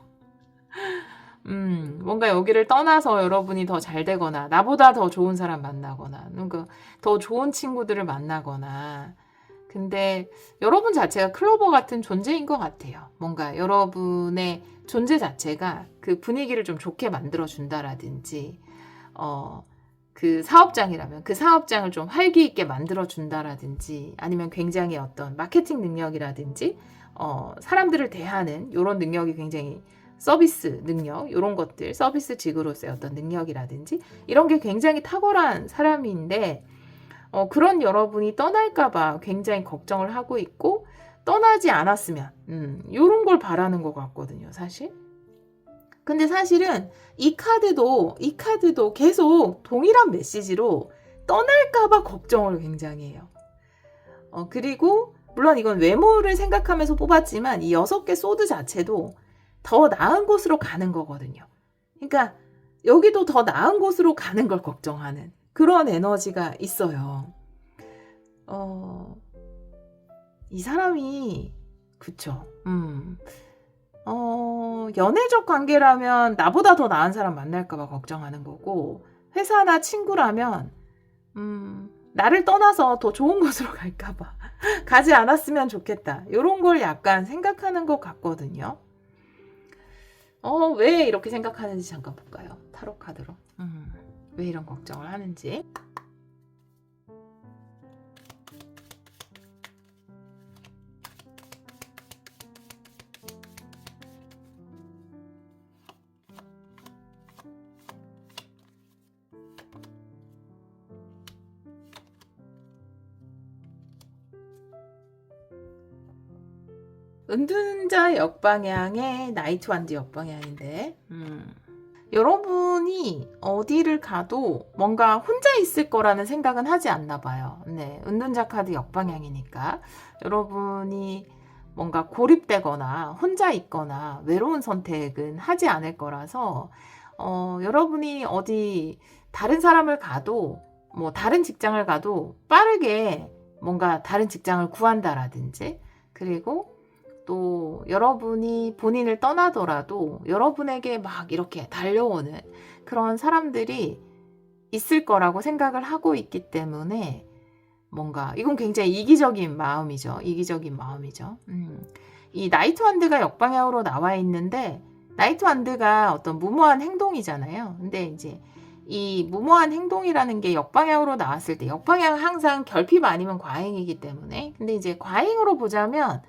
뭔가 여기를 떠나서 여러분이 더 잘 되거나, 나보다 더 좋은 사람 만나거나, 뭔가 더 좋은 친구들을 만나거나, 근데 여러분 자체가 클로버 같은 존재인 것 같아요. 뭔가 여러분의 존재 자체가 그 분위기를 좀 좋게 만들어준다라든지, 그 사업장이라면 그 사업장을 좀 활기 있게 만들어준다라든지, 아니면 굉장히 어떤 마케팅 능력이라든지, 사람들을 대하는 이런 능력이 굉장히 서비스 능력, 이런 것들, 서비스 직으로서의 어떤 능력이라든지, 이런 게 굉장히 탁월한 사람인데, 그런 여러분이 떠날까봐 굉장히 걱정을 하고 있고, 떠나지 않았으면, 이런 걸 바라는 것 같거든요, 사실. 근데 사실은 이 카드도 계속 동일한 메시지로 떠날까봐 걱정을 굉장히 해요. 그리고, 물론 이건 외모를 생각하면서 뽑았지만, 이 6개 소드 자체도 더 나은 곳으로 가는 거거든요. 그러니까, 여기도 더 나은 곳으로 가는 걸 걱정하는 그런 에너지가 있어요. 이 사람이, 그쵸. 연애적 관계라면 나보다 더 나은 사람 만날까봐 걱정하는 거고, 회사나 친구라면, 나를 떠나서 더 좋은 곳으로 갈까봐. 가지 않았으면 좋겠다. 이런 걸 약간 생각하는 것 같거든요. 왜 이렇게 생각하는지 잠깐 볼까요? 타로 카드로. 왜 이런 걱정을 하는지. 은둔자 역방향의 나이트 완드 역방향인데, 여러분이 어디를 가도 뭔가 혼자 있을 거라는 생각은 하지 않나 봐요. 네, 은둔자 카드 역방향이니까 여러분이 뭔가 고립되거나 혼자 있거나 외로운 선택은 하지 않을 거라서 여러분이 어디 다른 사람을 가도 뭐 다른 직장을 가도 빠르게 뭔가 다른 직장을 구한다라든지, 그리고 또 여러분이 본인을 떠나더라도 여러분에게 막 이렇게 달려오는 그런 사람들이 있을 거라고 생각을 하고 있기 때문에 뭔가 이건 굉장히 이기적인 마음이죠. 이기적인 마음이죠. 이 나이트 완드가 역방향으로 나와 있는데, 나이트 완드가 어떤 무모한 행동이잖아요. 근데 이제 이 무모한 행동이라는 게 역방향으로 나왔을 때, 역방향은 항상 결핍 아니면 과잉이기 때문에, 근데 이제 과잉으로 보자면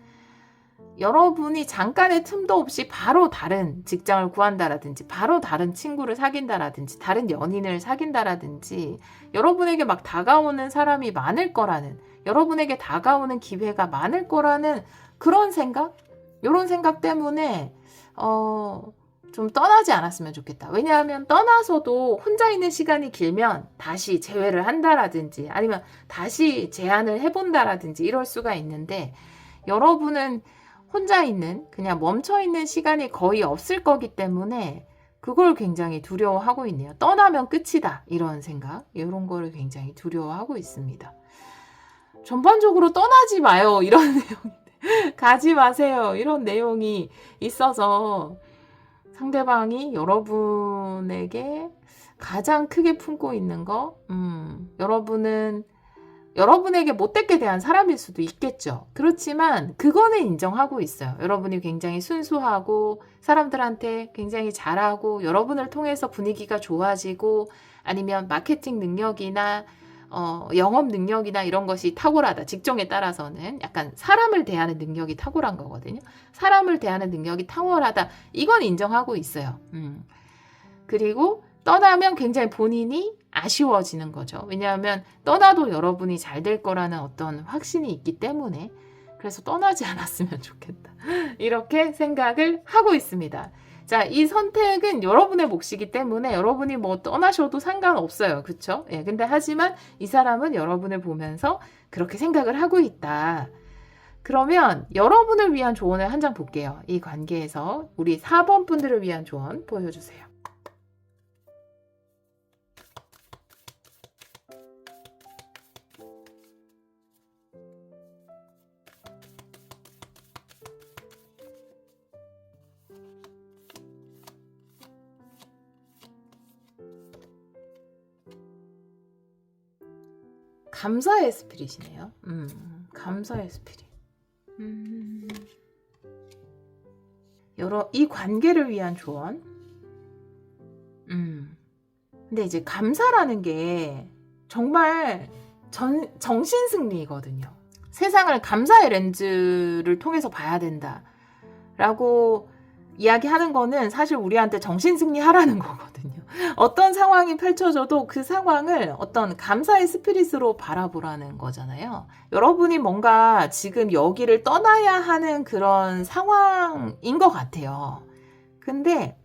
여러분이 잠깐의 틈도 없이 바로 다른 직장을 구한다라든지, 바로 다른 친구를 사귄다라든지, 다른 연인을 사귄다라든지, 여러분에게 막 다가오는 사람이 많을 거라는, 여러분에게 다가오는 기회가 많을 거라는 그런 생각? 이런 생각 때문에 좀 떠나지 않았으면 좋겠다. 왜냐하면 떠나서도 혼자 있는 시간이 길면 다시 재회를 한다라든지, 아니면 다시 제안을 해본다라든지 이럴 수가 있는데, 여러분은 혼자 있는, 그냥 멈춰있는 시간이 거의 없을 거기 때문에 그걸 굉장히 두려워하고 있네요. 떠나면 끝이다, 이런 생각, 이런 거를 굉장히 두려워하고 있습니다. 전반적으로 떠나지 마요, 이런 내용인데, 가지 마세요, 이런 내용이 있어서 상대방이 여러분에게 가장 크게 품고 있는 거, 여러분은 여러분에게 못되게 대한 사람일 수도 있겠죠. 그렇지만 그거는 인정하고 있어요. 여러분이 굉장히 순수하고 사람들한테 굉장히 잘하고, 여러분을 통해서 분위기가 좋아지고, 아니면 마케팅 능력이나 영업 능력이나 이런 것이 탁월하다. 직종에 따라서는 약간 사람을 대하는 능력이 탁월한 거거든요. 사람을 대하는 능력이 탁월하다. 이건 인정하고 있어요. 그리고 떠나면 굉장히 본인이 아쉬워지는 거죠. 왜냐하면 떠나도 여러분이 잘 될 거라는 어떤 확신이 있기 때문에, 그래서 떠나지 않았으면 좋겠다, 이렇게 생각을 하고 있습니다. 자, 이 선택은 여러분의 몫이기 때문에 여러분이 뭐 떠나셔도 상관없어요. 그쵸? 예, 근데 하지만 이 사람은 여러분을 보면서 그렇게 생각을 하고 있다. 그러면 여러분을 위한 조언을 한 장 볼게요. 이 관계에서 우리 4번 분들을 위한 조언 보여주세요. 감사의 스피릿이네요. 감사의 스피릿. 이 관계를 위한 조언. 근데 이제 감사라는 게 정말 정신승리거든요. 세상을 감사의 렌즈를 통해서 봐야 된다라고 이야기하는 거는 사실 우리한테 정신승리 하라는 거거든요. 어떤 상황이 펼쳐져도 그 상황을 어떤 감사의 스피릿으로 바라보라는 거잖아요. 여러분이 뭔가 지금 여기를 떠나야 하는 그런 상황인 것 같아요. 근데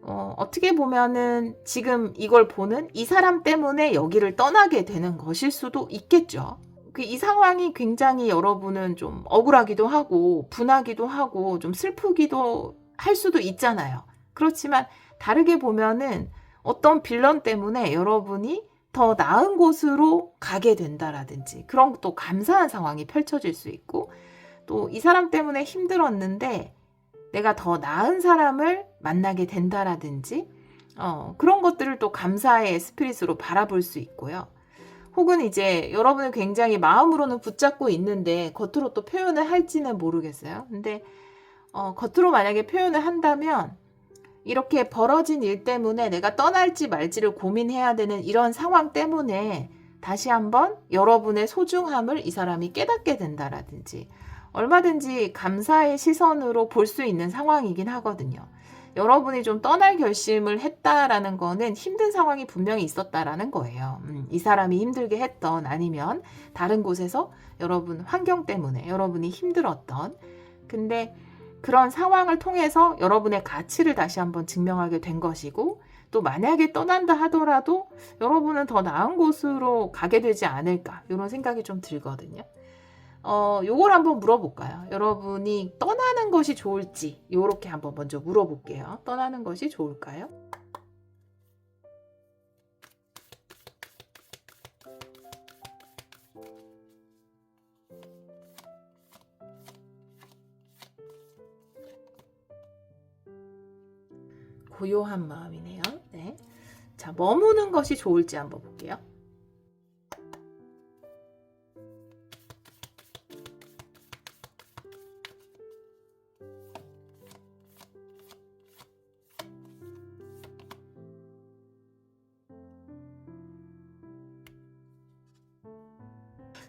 어떻게 보면은 지금 이걸 보는 이 사람 때문에 여기를 떠나게 되는 것일 수도 있겠죠. 이 상황이 굉장히 여러분은 좀 억울하기도 하고 분하기도 하고 좀 슬프기도 할 수도 있잖아요. 그렇지만 다르게 보면은 어떤 빌런 때문에 여러분이 더 나은 곳으로 가게 된다라든지, 그런 또 감사한 상황이 펼쳐질 수 있고, 또 이 사람 때문에 힘들었는데 내가 더 나은 사람을 만나게 된다라든지, 그런 것들을 또 감사의 스피릿으로 바라볼 수 있고요. 혹은 이제 여러분을 굉장히 마음으로는 붙잡고 있는데 겉으로 또 표현을 할지는 모르겠어요. 근데 겉으로 만약에 표현을 한다면, 이렇게 벌어진 일 때문에 내가 떠날지 말지를 고민해야 되는 이런 상황 때문에 다시 한번 여러분의 소중함을 이 사람이 깨닫게 된다라든지, 얼마든지 감사의 시선으로 볼 수 있는 상황이긴 하거든요. 여러분이 좀 떠날 결심을 했다라는 거는 힘든 상황이 분명히 있었다라는 거예요. 이 사람이 힘들게 했던, 아니면 다른 곳에서 여러분 환경 때문에 여러분이 힘들었던 근데 그런 상황을 통해서 여러분의 가치를 다시 한번 증명하게 된 것이고, 또 만약에 떠난다 하더라도 여러분은 더 나은 곳으로 가게 되지 않을까, 이런 생각이 좀 들거든요. 요걸 한번 물어볼까요? 여러분이 떠나는 것이 좋을지, 요렇게 한번 먼저 물어볼게요. 떠나는 것이 좋을까요? 고요한 마음이네요. 네. 자, 머무는 것이 좋을지 한번 볼게요.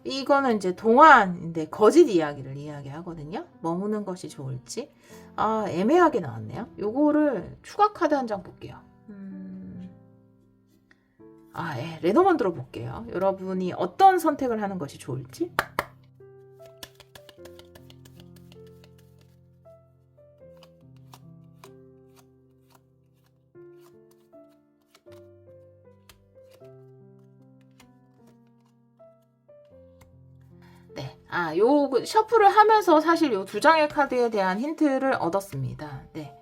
이거는 이제 동안인데 거짓 이야기를 이야기하거든요. 머무는 것이 좋을지. 애매하게 나왔네요. 요거를 추가 카드 한 장 볼게요. 예, 레노먼 들어볼게요. 여러분이 어떤 선택을 하는 것이 좋을지. 네. 요 셔플을 하면서 사실 요 두 장의 카드에 대한 힌트를 얻었습니다. 네.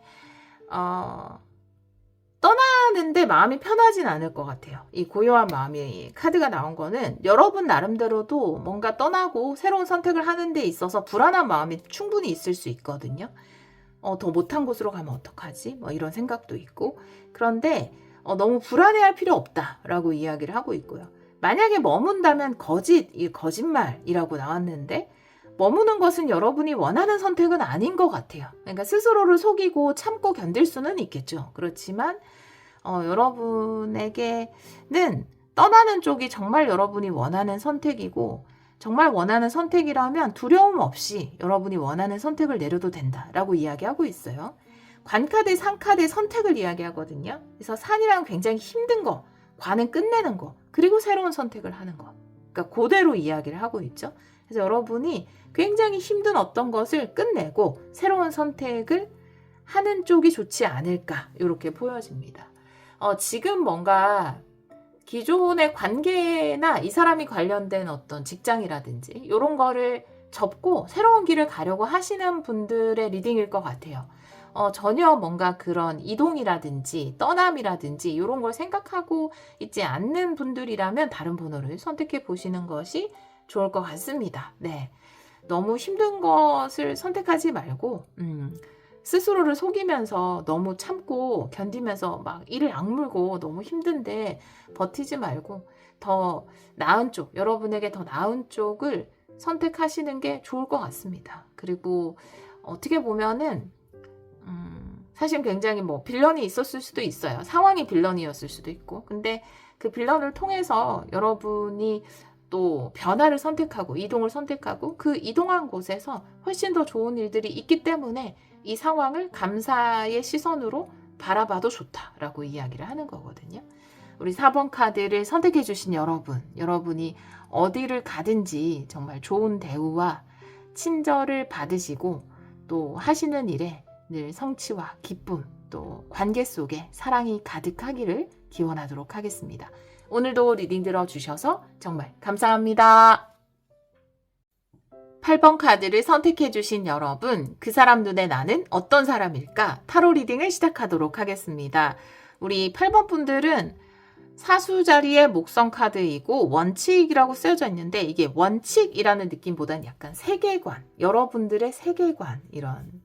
떠나는데 마음이 편하진 않을 것 같아요. 이 고요한 마음이 카드가 나온 거는 여러분 나름대로도 뭔가 떠나고 새로운 선택을 하는 데 있어서 불안한 마음이 충분히 있을 수 있거든요. 더 못한 곳으로 가면 어떡하지? 뭐 이런 생각도 있고. 그런데 너무 불안해할 필요 없다라고 이야기를 하고 있고요. 만약에 머문다면 거짓말이라고 나왔는데, 머무는 것은 여러분이 원하는 선택은 아닌 것 같아요. 그러니까 스스로를 속이고 참고 견딜 수는 있겠죠. 그렇지만 여러분에게는 떠나는 쪽이 정말 여러분이 원하는 선택이고, 정말 원하는 선택이라면 두려움 없이 여러분이 원하는 선택을 내려도 된다라고 이야기하고 있어요. 관카드, 상카드 선택을 이야기하거든요. 그래서 산이랑 굉장히 힘든 거, 관은 끝내는 거, 그리고 새로운 선택을 하는 거. 그러니까 그대로 이야기를 하고 있죠. 그래서 여러분이 굉장히 힘든 어떤 것을 끝내고 새로운 선택을 하는 쪽이 좋지 않을까, 이렇게 보여집니다. 지금 뭔가 기존의 관계나 이 사람이 관련된 어떤 직장이라든지 이런 거를 접고 새로운 길을 가려고 하시는 분들의 리딩일 것 같아요. 전혀 뭔가 그런 이동이라든지 떠남이라든지 이런 걸 생각하고 있지 않는 분들이라면 다른 번호를 선택해 보시는 것이 좋을 것 같습니다. 네. 너무 힘든 것을 선택하지 말고, 스스로를 속이면서 너무 참고 견디면서 막 이를 악물고 너무 힘든데 버티지 말고 더 나은 쪽, 여러분에게 더 나은 쪽을 선택하시는 게 좋을 것 같습니다. 그리고 어떻게 보면은 사실 굉장히 빌런이 있었을 수도 있어요. 상황이 빌런이었을 수도 있고. 근데 그 빌런을 통해서 여러분이 또 변화를 선택하고 이동을 선택하고 그 이동한 곳에서 훨씬 더 좋은 일들이 있기 때문에 이 상황을 감사의 시선으로 바라봐도 좋다라고 이야기를 하는 거거든요. 우리 4번 카드를 선택해 주신 여러분이 어디를 가든지 정말 좋은 대우와 친절을 받으시고 또 하시는 일에 늘 성취와 기쁨, 또 관계 속에 사랑이 가득하기를 기원하도록 하겠습니다. 오늘도 리딩 들어주셔서 정말 감사합니다. 8번 카드를 선택해 주신 여러분, 그 사람 눈에 나는 어떤 사람일까? 타로 리딩을 시작하도록 하겠습니다. 우리 8번 분들은 사수 자리의 목성 카드이고 원칙이라고 쓰여져 있는데, 이게 원칙이라는 느낌보다는 약간 세계관, 여러분들의 세계관, 이런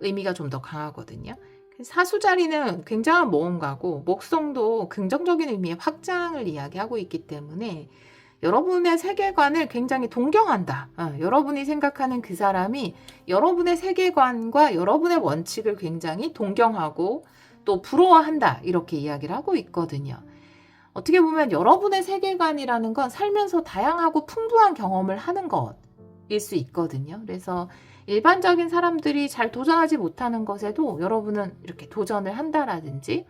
의미가 좀 더 강하거든요. 사수 자리는 굉장한 모험가고 목성도 긍정적인 의미의 확장을 이야기하고 있기 때문에 여러분의 세계관을 굉장히 동경한다. 여러분이 생각하는 그 사람이 여러분의 세계관과 여러분의 원칙을 굉장히 동경하고 또 부러워한다. 이렇게 이야기를 하고 있거든요. 어떻게 보면 여러분의 세계관이라는 건 살면서 다양하고 풍부한 경험을 하는 것일 수 있거든요. 그래서 일반적인 사람들이 잘 도전하지 못하는 것에도 여러분은 이렇게 도전을 한다라든지,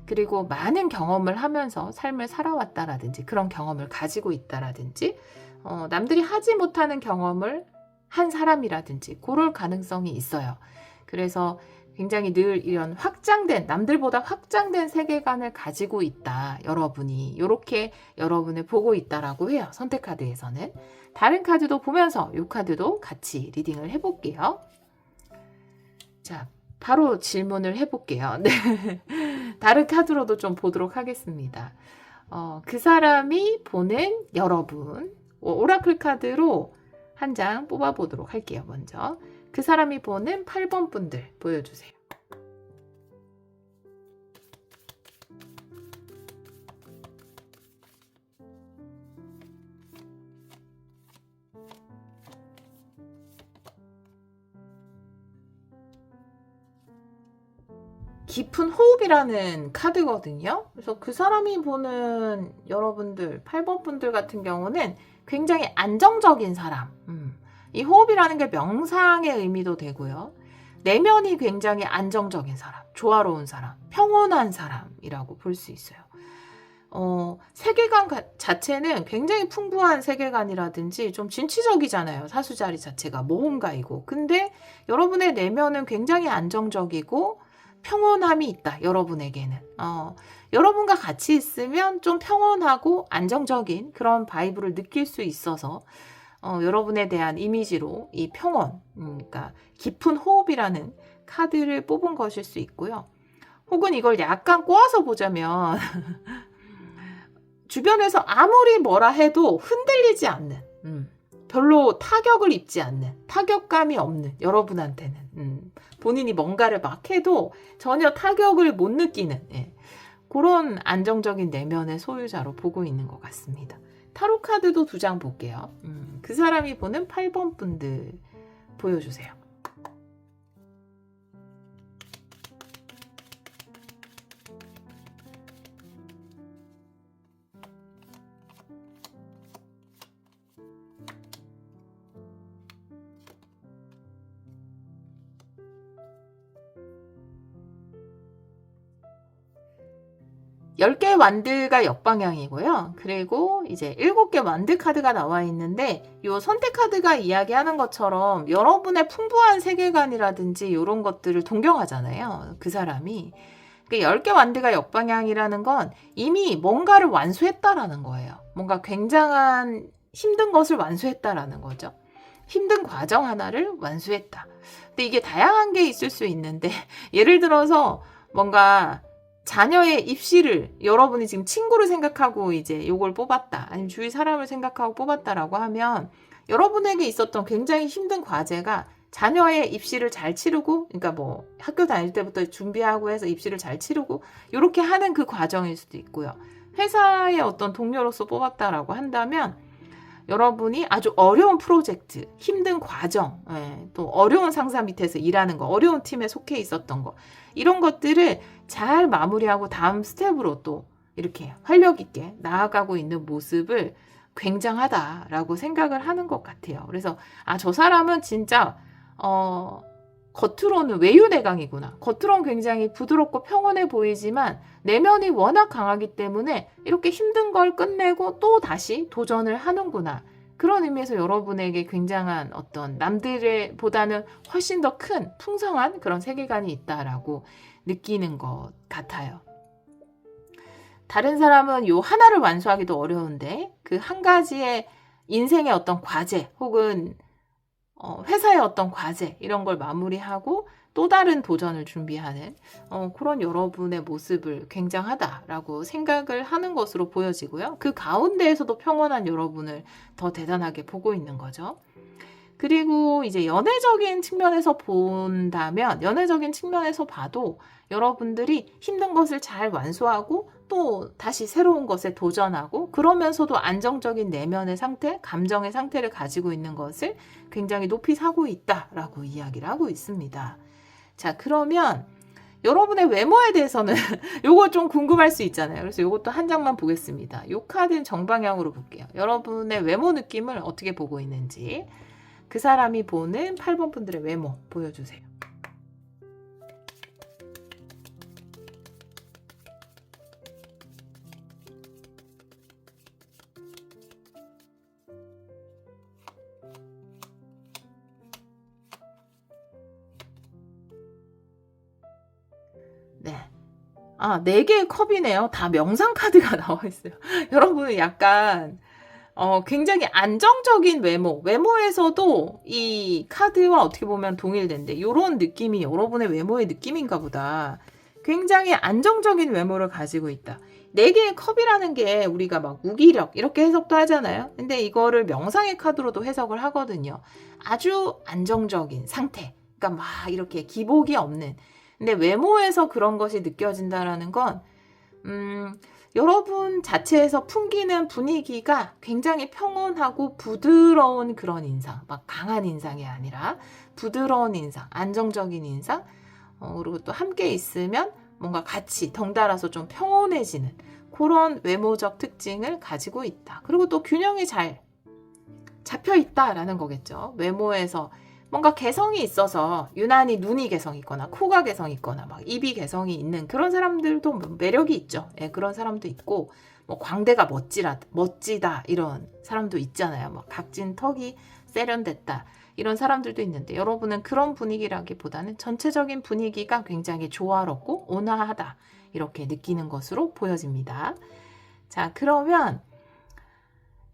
그리고 많은 경험을 하면서 삶을 살아왔다라든지, 그런 경험을 가지고 있다라든지, 남들이 하지 못하는 경험을 한 사람이라든지 그럴 가능성이 있어요. 그래서 굉장히 늘 이런 확장된, 남들보다 확장된 세계관을 가지고 있다. 여러분이 이렇게 여러분을 보고 있다라고 해요. 선택 카드에서는. 다른 카드도 보면서 이 카드도 같이 리딩을 해볼게요. 자, 바로 질문을 해볼게요. 네. 다른 카드로도 좀 보도록 하겠습니다. 그 사람이 보는 여러분, 오라클 카드로 한 장 뽑아보도록 할게요. 먼저 그 사람이 보는 8번 분들 보여주세요. 깊은 호흡이라는 카드거든요. 그래서 그 사람이 보는 여러분들, 8번 분들 같은 경우는 굉장히 안정적인 사람. 이 호흡이라는 게 명상의 의미도 되고요. 내면이 굉장히 안정적인 사람, 조화로운 사람, 평온한 사람이라고 볼 수 있어요. 세계관 자체는 굉장히 풍부한 세계관이라든지 좀 진취적이잖아요. 사수자리 자체가 모험가이고. 근데 여러분의 내면은 굉장히 안정적이고 평온함이 있다. 여러분에게는. 여러분과 같이 있으면 좀 평온하고 안정적인 그런 바이브를 느낄 수 있어서 여러분에 대한 이미지로 이 평온, 그러니까 깊은 호흡이라는 카드를 뽑은 것일 수 있고요. 혹은 이걸 약간 꼬아서 보자면 주변에서 아무리 뭐라 해도 흔들리지 않는, 별로 타격을 입지 않는, 타격감이 없는 여러분한테는 본인이 뭔가를 막 해도 전혀 타격을 못 느끼는 그런 안정적인 내면의 소유자로 보고 있는 것 같습니다. 타로 카드도 2장 볼게요. 그 사람이 보는 8번 분들 보여주세요. 10개 완드가 역방향이고요. 그리고 이제 7개 완드 카드가 나와 있는데 이 선택 카드가 이야기하는 것처럼 여러분의 풍부한 세계관이라든지 이런 것들을 동경하잖아요. 그 사람이. 10개 완드가 역방향이라는 건 이미 뭔가를 완수했다라는 거예요. 뭔가 굉장한 힘든 것을 완수했다라는 거죠. 힘든 과정 하나를 완수했다. 근데 이게 다양한 게 있을 수 있는데 예를 들어서 뭔가 자녀의 입시를 여러분이 지금 친구를 생각하고 이제 요걸 뽑았다. 아니면 주위 사람을 생각하고 뽑았다라고 하면 여러분에게 있었던 굉장히 힘든 과제가 자녀의 입시를 잘 치르고, 그러니까 뭐 학교 다닐 때부터 준비하고 해서 입시를 잘 치르고 이렇게 하는 그 과정일 수도 있고요. 회사의 어떤 동료로서 뽑았다라고 한다면 여러분이 아주 어려운 프로젝트, 힘든 과정, 또 어려운 상사 밑에서 일하는 거, 어려운 팀에 속해 있었던 거, 이런 것들을 잘 마무리하고 다음 스텝으로 또 이렇게 활력 있게 나아가고 있는 모습을 굉장하다라고 생각을 하는 것 같아요. 그래서 저 사람은 진짜 겉으로는 외유내강이구나. 겉으로는 굉장히 부드럽고 평온해 보이지만 내면이 워낙 강하기 때문에 이렇게 힘든 걸 끝내고 또 다시 도전을 하는구나. 그런 의미에서 여러분에게 굉장한 어떤 남들의 보다는 훨씬 더 큰 풍성한 그런 세계관이 있다라고 느끼는 것 같아요. 다른 사람은 요 하나를 완수하기도 어려운데 그 한 가지의 인생의 어떤 과제 혹은 회사의 어떤 과제 이런 걸 마무리하고 또 다른 도전을 준비하는 그런 여러분의 모습을 굉장하다라고 생각을 하는 것으로 보여지고요. 그 가운데에서도 평온한 여러분을 더 대단하게 보고 있는 거죠. 그리고 이제 연애적인 측면에서 본다면 연애적인 측면에서 봐도 여러분들이 힘든 것을 잘 완수하고 또 다시 새로운 것에 도전하고 그러면서도 안정적인 내면의 상태, 감정의 상태를 가지고 있는 것을 굉장히 높이 사고 있다라고 이야기를 하고 있습니다. 자, 그러면 여러분의 외모에 대해서는 요거 좀 궁금할 수 있잖아요. 그래서 요것도 한 장만 보겠습니다. 요 카드는 정방향으로 볼게요. 여러분의 외모 느낌을 어떻게 보고 있는지 그 사람이 보는 8번 분들의 외모 보여주세요. 아, 4개의 컵이네요. 다 명상 카드가 나와 있어요. 여러분은 약간 굉장히 안정적인 외모에서도 이 카드와 어떻게 보면 동일된데 이런 느낌이 여러분의 외모의 느낌인가 보다. 굉장히 안정적인 외모를 가지고 있다. 4개의 컵이라는 게 우리가 막 무기력 이렇게 해석도 하잖아요. 근데 이거를 명상의 카드로도 해석을 하거든요. 아주 안정적인 상태. 그러니까 막 이렇게 기복이 없는. 근데 외모에서 그런 것이 느껴진다라는 건 여러분 자체에서 풍기는 분위기가 굉장히 평온하고 부드러운 그런 인상, 막 강한 인상이 아니라 부드러운 인상, 안정적인 인상, 그리고 또 함께 있으면 뭔가 같이 덩달아서 좀 평온해지는 그런 외모적 특징을 가지고 있다. 그리고 또 균형이 잘 잡혀 있다라는 거겠죠. 외모에서 뭔가 개성이 있어서 유난히 눈이 개성 있거나 코가 개성 있거나 막 입이 개성이 있는 그런 사람들도 매력이 있죠. 예, 그런 사람도 있고 뭐 광대가 멋지다 이런 사람도 있잖아요. 뭐 각진 턱이 세련됐다 이런 사람들도 있는데 여러분은 그런 분위기라기보다는 전체적인 분위기가 굉장히 조화롭고 온화하다 이렇게 느끼는 것으로 보여집니다. 자, 그러면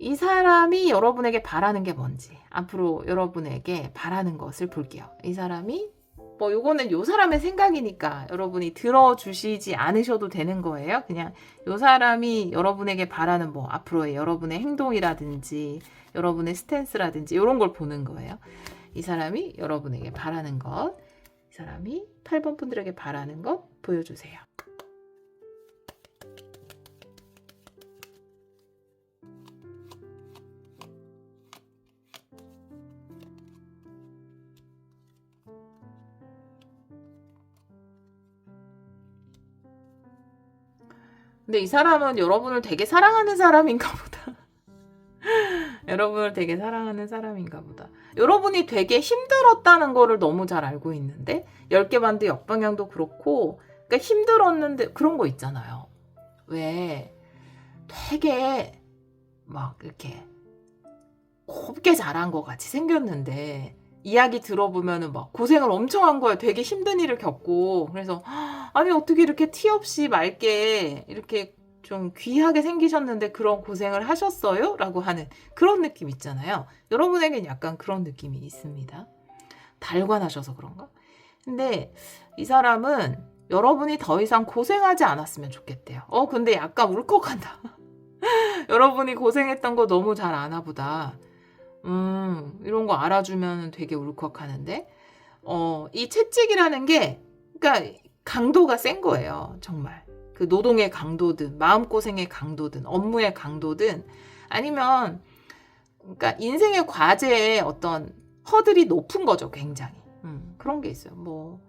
이 사람이 여러분에게 바라는 게 뭔지 앞으로 여러분에게 바라는 것을 볼게요. 이 사람이 뭐 요거는 요 사람의 생각이니까 여러분이 들어주시지 않으셔도 되는 거예요. 그냥 요 사람이 여러분에게 바라는 뭐 앞으로의 여러분의 행동이라든지 여러분의 스탠스라든지 이런 걸 보는 거예요. 이 사람이 여러분에게 바라는 것, 이 사람이 8번 분들에게 바라는 것 보여주세요. 근데 이 사람은 여러분을 되게 사랑하는 사람인가 보다. 여러분을 되게 사랑하는 사람인가 보다. 여러분이 되게 힘들었다는 거를 너무 잘 알고 있는데 10개 반대 역방향도 그렇고 그러니까 힘들었는데 그런 거 있잖아요. 왜 되게 막 이렇게 곱게 자란 것 같이 생겼는데 이야기 들어보면은 막 고생을 엄청 한 거예요. 되게 힘든 일을 겪고. 그래서 아니 어떻게 이렇게 티 없이 맑게 이렇게 좀 귀하게 생기셨는데 그런 고생을 하셨어요? 라고 하는 그런 느낌 있잖아요. 여러분에겐 약간 그런 느낌이 있습니다. 달관하셔서 그런가? 근데 이 사람은 여러분이 더 이상 고생하지 않았으면 좋겠대요. 근데 약간 울컥한다. 여러분이 고생했던 거 너무 잘 아나 보다. 이런 거 알아주면 되게 울컥하는데, 이 채찍이라는 게, 그러니까 강도가 센 거예요. 정말. 그 노동의 강도든, 마음고생의 강도든, 업무의 강도든, 아니면, 그러니까 인생의 과제의 어떤 허들이 높은 거죠, 굉장히. 그런 게 있어요. 뭐,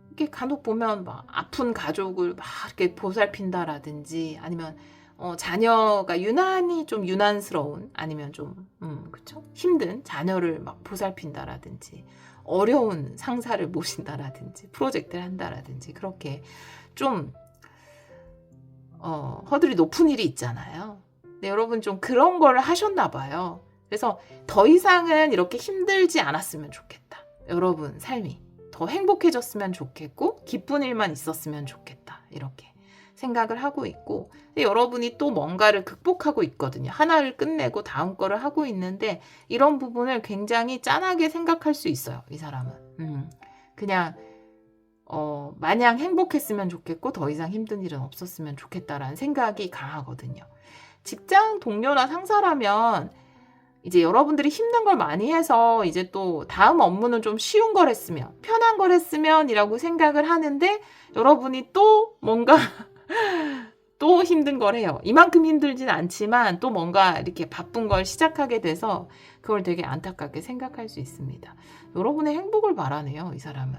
이렇게 간혹 보면 막 아픈 가족을 막 이렇게 보살핀다라든지, 아니면 자녀가 유난히 좀 유난스러운 아니면 좀 그쵸? 힘든 자녀를 막 보살핀다라든지 어려운 상사를 모신다라든지 프로젝트를 한다라든지 그렇게 좀 허들이 높은 일이 있잖아요. 근데 여러분 좀 그런 걸 하셨나 봐요. 그래서 더 이상은 이렇게 힘들지 않았으면 좋겠다. 여러분 삶이 더 행복해졌으면 좋겠고 기쁜 일만 있었으면 좋겠다. 이렇게 생각을 하고 있고 여러분이 또 뭔가를 극복하고 있거든요. 하나를 끝내고 다음 거를 하고 있는데 이런 부분을 굉장히 짠하게 생각할 수 있어요. 이 사람은. 그냥 마냥 행복했으면 좋겠고 더 이상 힘든 일은 없었으면 좋겠다라는 생각이 강하거든요. 직장 동료나 상사라면 이제 여러분들이 힘든 걸 많이 해서 이제 또 다음 업무는 좀 쉬운 걸 했으면 편한 걸 했으면 이라고 생각을 하는데 여러분이 또 뭔가 또 힘든 걸 해요. 이만큼 힘들진 않지만 또 뭔가 이렇게 바쁜 걸 시작하게 돼서 그걸 되게 안타깝게 생각할 수 있습니다. 여러분의 행복을 바라네요. 이 사람은.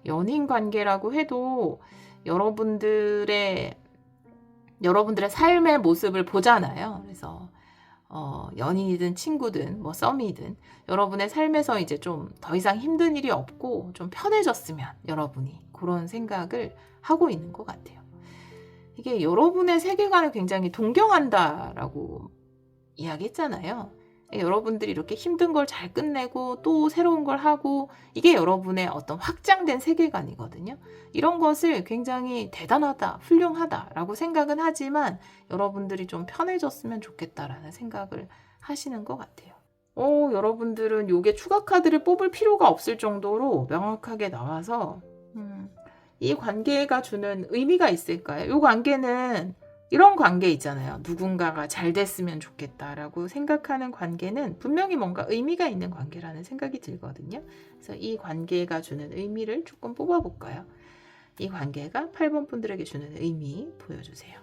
연인 관계라고 해도 여러분들의 삶의 모습을 보잖아요. 그래서 연인이든 친구든 뭐 썸이든 여러분의 삶에서 이제 좀 더 이상 힘든 일이 없고 좀 편해졌으면 여러분이 그런 생각을 하고 있는 것 같아요. 이게 여러분의 세계관을 굉장히 동경한다라고 이야기했잖아요. 여러분들이 이렇게 힘든 걸 잘 끝내고 또 새로운 걸 하고 이게 여러분의 어떤 확장된 세계관이거든요. 이런 것을 굉장히 대단하다, 훌륭하다라고 생각은 하지만 여러분들이 좀 편해졌으면 좋겠다라는 생각을 하시는 것 같아요. 여러분들은 요게 추가 카드를 뽑을 필요가 없을 정도로 명확하게 나와서 이 관계가 주는 의미가 있을까요? 이 관계는 이런 관계 있잖아요. 누군가가 잘 됐으면 좋겠다라고 생각하는 관계는 분명히 뭔가 의미가 있는 관계라는 생각이 들거든요. 그래서 이 관계가 주는 의미를 조금 뽑아볼까요? 이 관계가 8번 분들에게 주는 의미 보여주세요.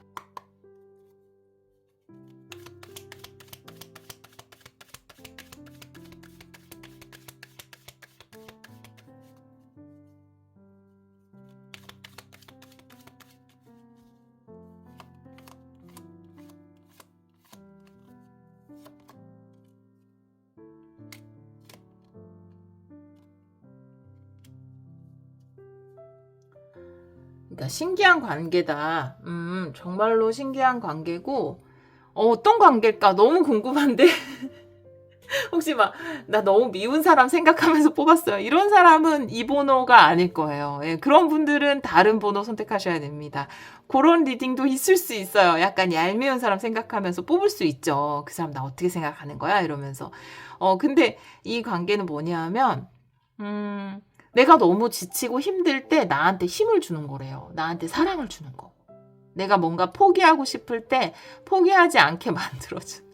그러니까 신기한 관계다. 정말로 신기한 관계고 어떤 관계일까 너무 궁금한데 혹시 막 나 너무 미운 사람 생각하면서 뽑았어요. 이런 사람은 이 번호가 아닐 거예요. 예, 그런 분들은 다른 번호 선택하셔야 됩니다. 그런 리딩도 있을 수 있어요. 약간 얄미운 사람 생각하면서 뽑을 수 있죠. 그 사람 나 어떻게 생각하는 거야? 이러면서. 근데 이 관계는 뭐냐면 내가 너무 지치고 힘들 때 나한테 힘을 주는 거래요. 나한테 사랑을 주는 거. 내가 뭔가 포기하고 싶을 때 포기하지 않게 만들어준.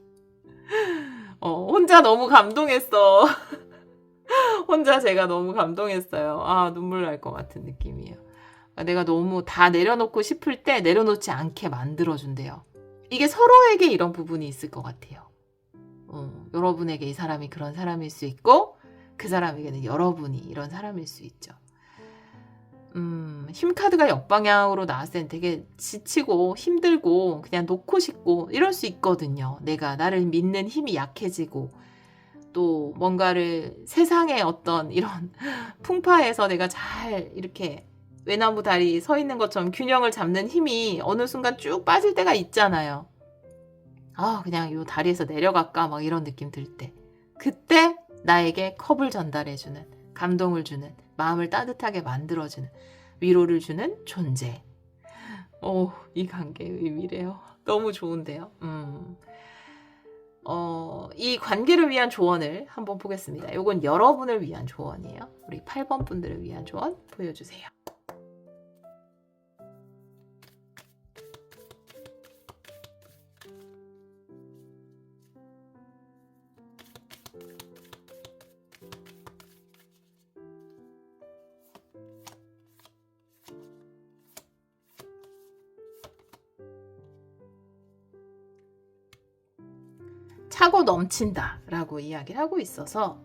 혼자 너무 감동했어. 혼자 제가 너무 감동했어요. 눈물 날 것 같은 느낌이에요. 내가 너무 다 내려놓고 싶을 때 내려놓지 않게 만들어준대요. 이게 서로에게 이런 부분이 있을 것 같아요. 여러분에게 이 사람이 그런 사람일 수 있고 그 사람에게는 여러분이 이런 사람일 수 있죠. 힘카드가 역방향으로 나왔을 땐 되게 지치고 힘들고 그냥 놓고 싶고 이럴 수 있거든요. 내가 나를 믿는 힘이 약해지고 또 뭔가를 세상의 어떤 이런 풍파에서 내가 잘 이렇게 외나무 다리 서 있는 것처럼 균형을 잡는 힘이 어느 순간 쭉 빠질 때가 있잖아요. 그냥 요 다리에서 내려갈까 막 이런 느낌 들 때. 그때 나에게 컵을 전달해주는, 감동을 주는, 마음을 따뜻하게 만들어주는, 위로를 주는 존재. 이 관계의 의미래요. 너무 좋은데요. 이 관계를 위한 조언을 한번 보겠습니다. 이건 여러분을 위한 조언이에요. 우리 8번 분들을 위한 조언 보여주세요. 차고 넘친다 라고 이야기를 하고 있어서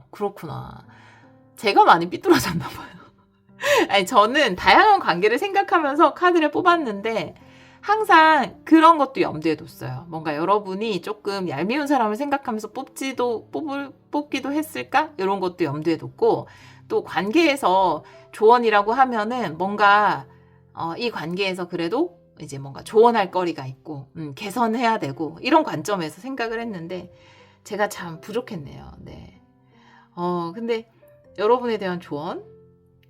그렇구나. 제가 많이 삐뚤어졌나 봐요. 아니, 저는 다양한 관계를 생각하면서 카드를 뽑았는데 항상 그런 것도 염두에 뒀어요. 뭔가 여러분이 조금 얄미운 사람을 생각하면서 뽑기도 했을까? 이런 것도 염두에 뒀고 또 관계에서 조언이라고 하면은 뭔가 이 관계에서 그래도 이제 뭔가 조언할 거리가 있고 개선해야 되고 이런 관점에서 생각을 했는데 제가 참 부족했네요. 네. 근데 여러분에 대한 조언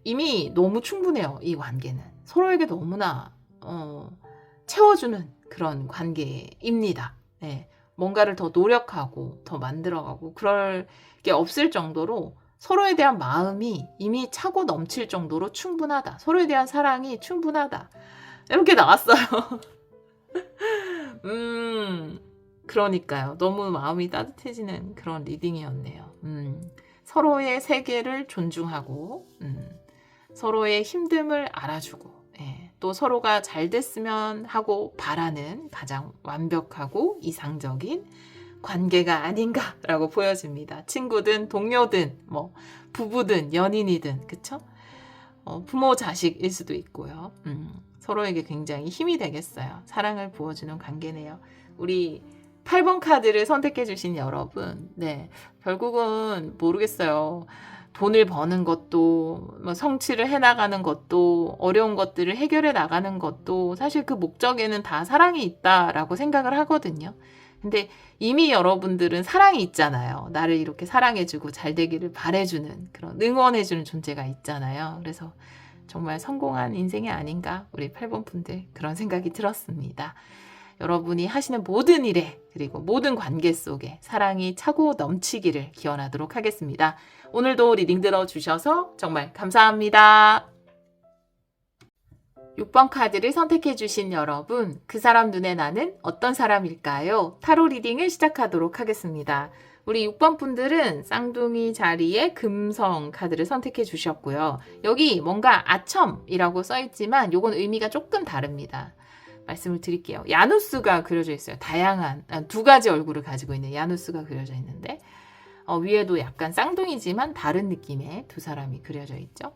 이미 너무 충분해요. 이 관계는 서로에게 너무나 채워주는 그런 관계입니다. 네. 뭔가를 더 노력하고 더 만들어가고 그럴 게 없을 정도로 서로에 대한 마음이 이미 차고 넘칠 정도로 충분하다. 서로에 대한 사랑이 충분하다. 이렇게 나왔어요. 그러니까요. 너무 마음이 따뜻해지는 그런 리딩이었네요. 서로의 세계를 존중하고 서로의 힘듦을 알아주고 또 서로가 잘 됐으면 하고 바라는 가장 완벽하고 이상적인 관계가 아닌가라고 보여집니다. 친구든 동료든 뭐 부부든 연인이든 그쵸? 부모 자식일 수도 있고요. 서로에게 굉장히 힘이 되겠어요. 사랑을 부어주는 관계네요. 우리 8번 카드를 선택해 주신 여러분, 네, 결국은 모르겠어요. 돈을 버는 것도 뭐 성취를 해나가는 것도 어려운 것들을 해결해 나가는 것도 사실 그 목적에는 다 사랑이 있다라고 생각을 하거든요. 근데 이미 여러분들은 사랑이 있잖아요. 나를 이렇게 사랑해주고 잘 되기를 바래주는 그런 응원해주는 존재가 있잖아요. 그래서 정말 성공한 인생이 아닌가 우리 8번 분들 그런 생각이 들었습니다. 여러분이 하시는 모든 일에 그리고 모든 관계 속에 사랑이 차고 넘치기를 기원하도록 하겠습니다. 오늘도 리딩 들어주셔서 정말 감사합니다. 6번 카드를 선택해 주신 여러분, 그 사람 눈에 나는 어떤 사람일까요? 타로 리딩을 시작하도록 하겠습니다. 우리 6번 분들은 쌍둥이 자리에 금성 카드를 선택해 주셨고요. 여기 뭔가 아첨이라고 써있지만 요건 의미가 조금 다릅니다. 말씀을 드릴게요. 야누스가 그려져 있어요. 다양한 두 가지 얼굴을 가지고 있는 야누스가 그려져 있는데 위에도 약간 쌍둥이지만 다른 느낌의 두 사람이 그려져 있죠.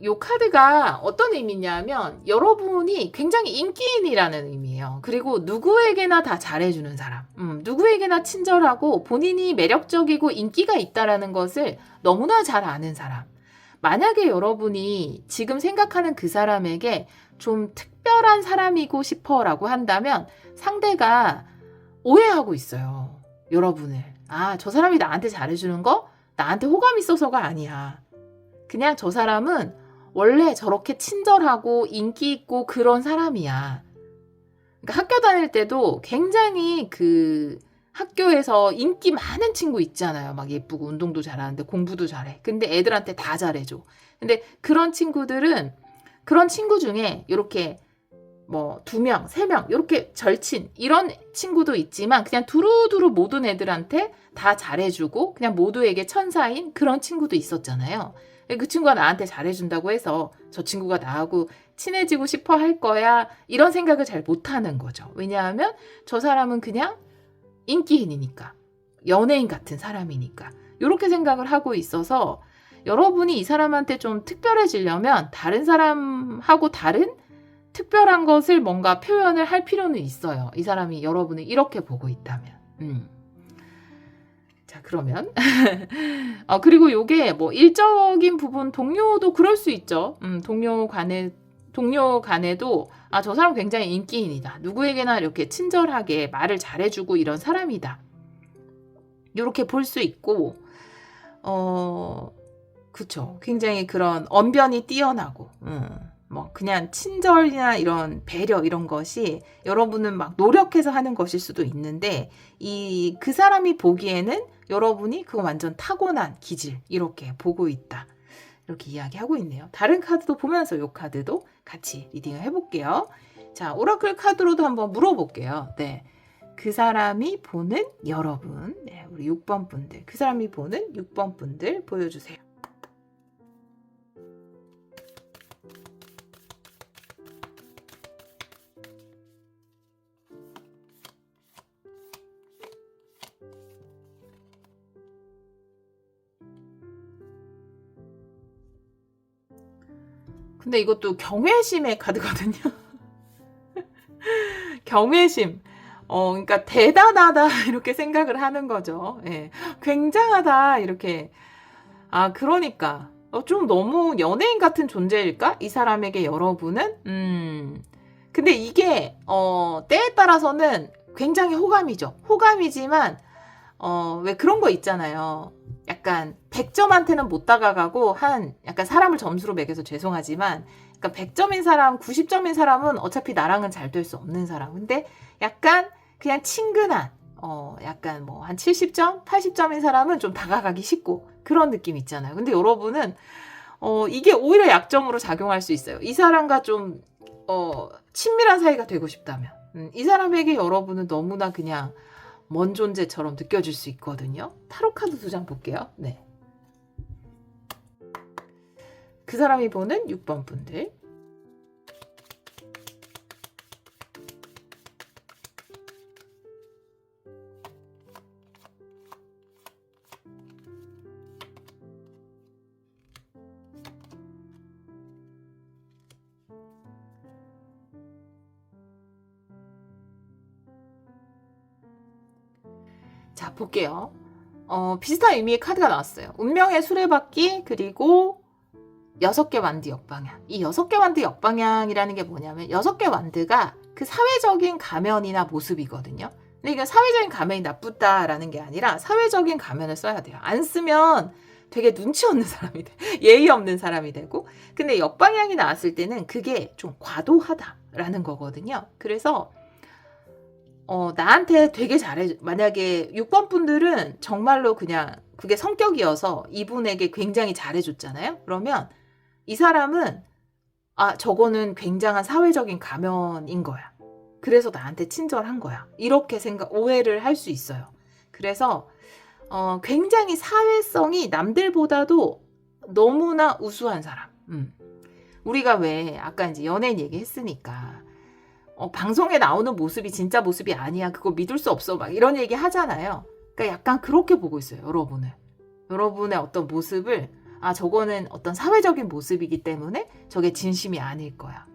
요 카드가 어떤 의미냐면 여러분이 굉장히 인기인이라는 의미예요. 그리고 누구에게나 다 잘해주는 사람, 누구에게나 친절하고 본인이 매력적이고 인기가 있다라는 것을 너무나 잘 아는 사람. 만약에 여러분이 지금 생각하는 그 사람에게 좀 특별한 사람이고 싶어라고 한다면 상대가 오해하고 있어요. 여러분을. 아, 저 사람이 나한테 잘해주는 거 나한테 호감 있어서가 아니야. 그냥 저 사람은 원래 저렇게 친절하고 인기 있고 그런 사람이야. 그러니까 학교 다닐 때도 굉장히 그 학교에서 인기 많은 친구 있잖아요. 막 예쁘고 운동도 잘하는데 공부도 잘해. 근데 애들한테 다 잘해줘. 근데 그런 친구들은 그런 친구 중에 이렇게 뭐 2명, 3명 이렇게 절친 이런 친구도 있지만 그냥 두루두루 모든 애들한테 다 잘해주고 그냥 모두에게 천사인 그런 친구도 있었잖아요. 그 친구가 나한테 잘해준다고 해서 저 친구가 나하고 친해지고 싶어 할 거야 이런 생각을 잘 못하는 거죠. 왜냐하면 저 사람은 그냥 인기인이니까 연예인 같은 사람이니까 이렇게 생각을 하고 있어서 여러분이 이 사람한테 좀 특별해지려면 다른 사람하고 다른 특별한 것을 뭔가 표현을 할 필요는 있어요. 이 사람이 여러분을 이렇게 보고 있다면. 자, 그러면 그리고 요게 뭐 일적인 부분 동료도 그럴 수 있죠. 동료 간에도 아, 저 사람 굉장히 인기인이다. 누구에게나 이렇게 친절하게 말을 잘해주고 이런 사람이다. 이렇게 볼 수 있고 그쵸. 굉장히 그런 언변이 뛰어나고 뭐 그냥 친절이나 이런 배려 이런 것이 여러분은 막 노력해서 하는 것일 수도 있는데 그 사람이 보기에는 여러분이 그거 완전 타고난 기질 이렇게 보고 있다. 이렇게 이야기하고 있네요. 다른 카드도 보면서 이 카드도 같이 리딩을 해볼게요. 자, 오라클 카드로도 한번 물어볼게요. 네. 그 사람이 보는 여러분, 네, 우리 6번 분들, 그 사람이 보는 6번 분들 보여주세요. 근데 이것도 경외심의 카드거든요. 경외심. 그러니까 대단하다 이렇게 생각을 하는 거죠. 예. 굉장하다 이렇게. 아, 그러니까 좀 너무 연예인 같은 존재일까? 이 사람에게 여러분은? 근데 이게 때에 따라서는 굉장히 호감이죠. 호감이지만 왜 그런 거 있잖아요. 약간 100점한테는 못 다가가고 약간 사람을 점수로 매겨서 죄송하지만 그러니까 100점인 사람, 90점인 사람은 어차피 나랑은 잘 될 수 없는 사람. 근데 약간 그냥 친근한 약간 뭐 한 70점, 80점인 사람은 좀 다가가기 쉽고 그런 느낌 있잖아요. 근데 여러분은 이게 오히려 약점으로 작용할 수 있어요. 이 사람과 좀 친밀한 사이가 되고 싶다면 이 사람에게 여러분은 너무나 그냥 먼 존재처럼 느껴질 수 있거든요. 타로 카드 2장 볼게요. 네. 그 사람이 보는 6번 분들. 자, 볼게요. 비슷한 의미의 카드가 나왔어요. 운명의 수레바퀴 그리고 6개 완드 역방향. 이 6개 완드 역방향이라는 게 뭐냐면 6개 완드가 그 사회적인 가면이나 모습이거든요. 근데 이건 사회적인 가면이 나쁘다라는 게 아니라 사회적인 가면을 써야 돼요. 안 쓰면 되게 눈치 없는 사람이 돼. 예의 없는 사람이 되고. 근데 역방향이 나왔을 때는 그게 좀 과도하다라는 거거든요. 그래서 나한테 되게 잘해. 만약에 6번 분들은 정말로 그냥 그게 성격이어서 이분에게 굉장히 잘해줬잖아요. 그러면 이 사람은 저거는 굉장한 사회적인 가면인 거야. 그래서 나한테 친절한 거야. 이렇게 오해를 할 수 있어요. 그래서 굉장히 사회성이 남들보다도 너무나 우수한 사람. 우리가 왜 아까 이제 연예인 얘기했으니까 방송에 나오는 모습이 진짜 모습이 아니야. 그거 믿을 수 없어. 막 이런 얘기 하잖아요. 그러니까 약간 그렇게 보고 있어요. 여러분을. 여러분의 어떤 모습을 저거는 어떤 사회적인 모습이기 때문에 저게 진심이 아닐 거야.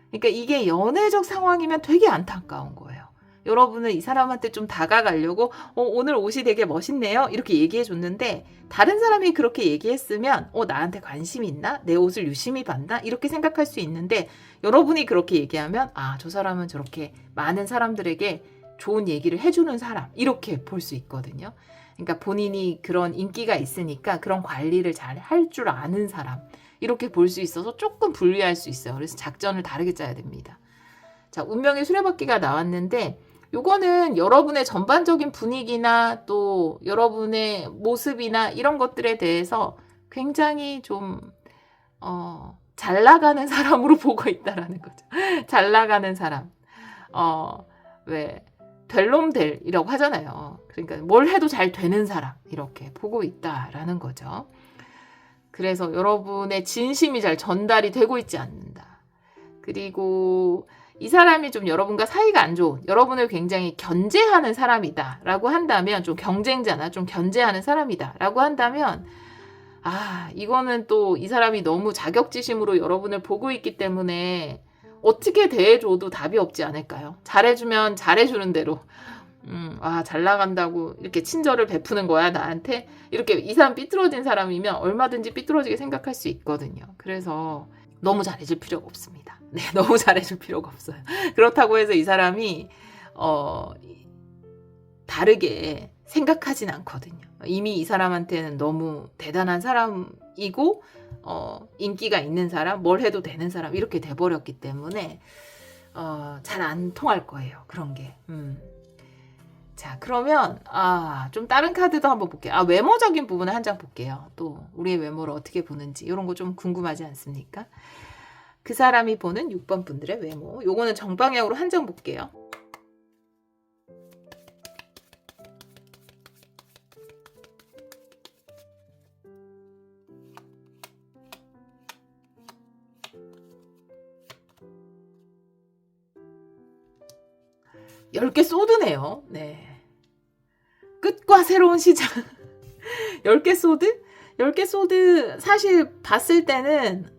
그러니까 이게 연애적 상황이면 되게 안타까운 거예요. 여러분은 이 사람한테 좀 다가가려고 오늘 옷이 되게 멋있네요. 이렇게 얘기해 줬는데 다른 사람이 그렇게 얘기했으면 나한테 관심이 있나? 내 옷을 유심히 봤나? 이렇게 생각할 수 있는데 여러분이 그렇게 얘기하면 저 사람은 저렇게 많은 사람들에게 좋은 얘기를 해주는 사람 이렇게 볼 수 있거든요. 그러니까 본인이 그런 인기가 있으니까 그런 관리를 잘 할 줄 아는 사람 이렇게 볼 수 있어서 조금 불리할 수 있어요. 그래서 작전을 다르게 짜야 됩니다. 자, 운명의 수레바퀴가 나왔는데 요거는 여러분의 전반적인 분위기나 또 여러분의 모습이나 이런 것들에 대해서 굉장히 좀 잘 나가는 사람으로 보고 있다라는 거죠. 잘 나가는 사람. 왜 될 놈 될이라고 하잖아요. 그러니까 뭘 해도 잘 되는 사람 이렇게 보고 있다라는 거죠. 그래서 여러분의 진심이 잘 전달이 되고 있지 않는다. 그리고 이 사람이 좀 여러분과 사이가 안 좋은, 여러분을 굉장히 견제하는 사람이다 라고 한다면, 좀 경쟁자나 좀 견제하는 사람이다 라고 한다면 이거는 또 이 사람이 너무 자격지심으로 여러분을 보고 있기 때문에 어떻게 대해줘도 답이 없지 않을까요? 잘해주면 잘해주는 대로 잘 나간다고 이렇게 친절을 베푸는 거야 나한테. 이렇게 이 사람 삐뚤어진 사람이면 얼마든지 삐뚤어지게 생각할 수 있거든요. 그래서 너무 잘해줄 필요가 없습니다. 네, 너무 잘해줄 필요가 없어요. 그렇다고 해서 이 사람이 다르게 생각하진 않거든요. 이미 이 사람한테는 너무 대단한 사람이고 인기가 있는 사람, 뭘 해도 되는 사람 이렇게 돼버렸기 때문에 잘 안 통할 거예요. 그런 게. 자, 그러면 좀 다른 카드도 한번 볼게요. 외모적인 부분을 한 장 볼게요. 또 우리의 외모를 어떻게 보는지 이런 거 좀 궁금하지 않습니까? 그 사람이 보는 6번 분들의 외모. 요거는 정방향으로 한 장 볼게요. (10개) 소드네요. 네. 끝과 새로운 시작. 10개 소드? 10개 소드 사실 봤을 때는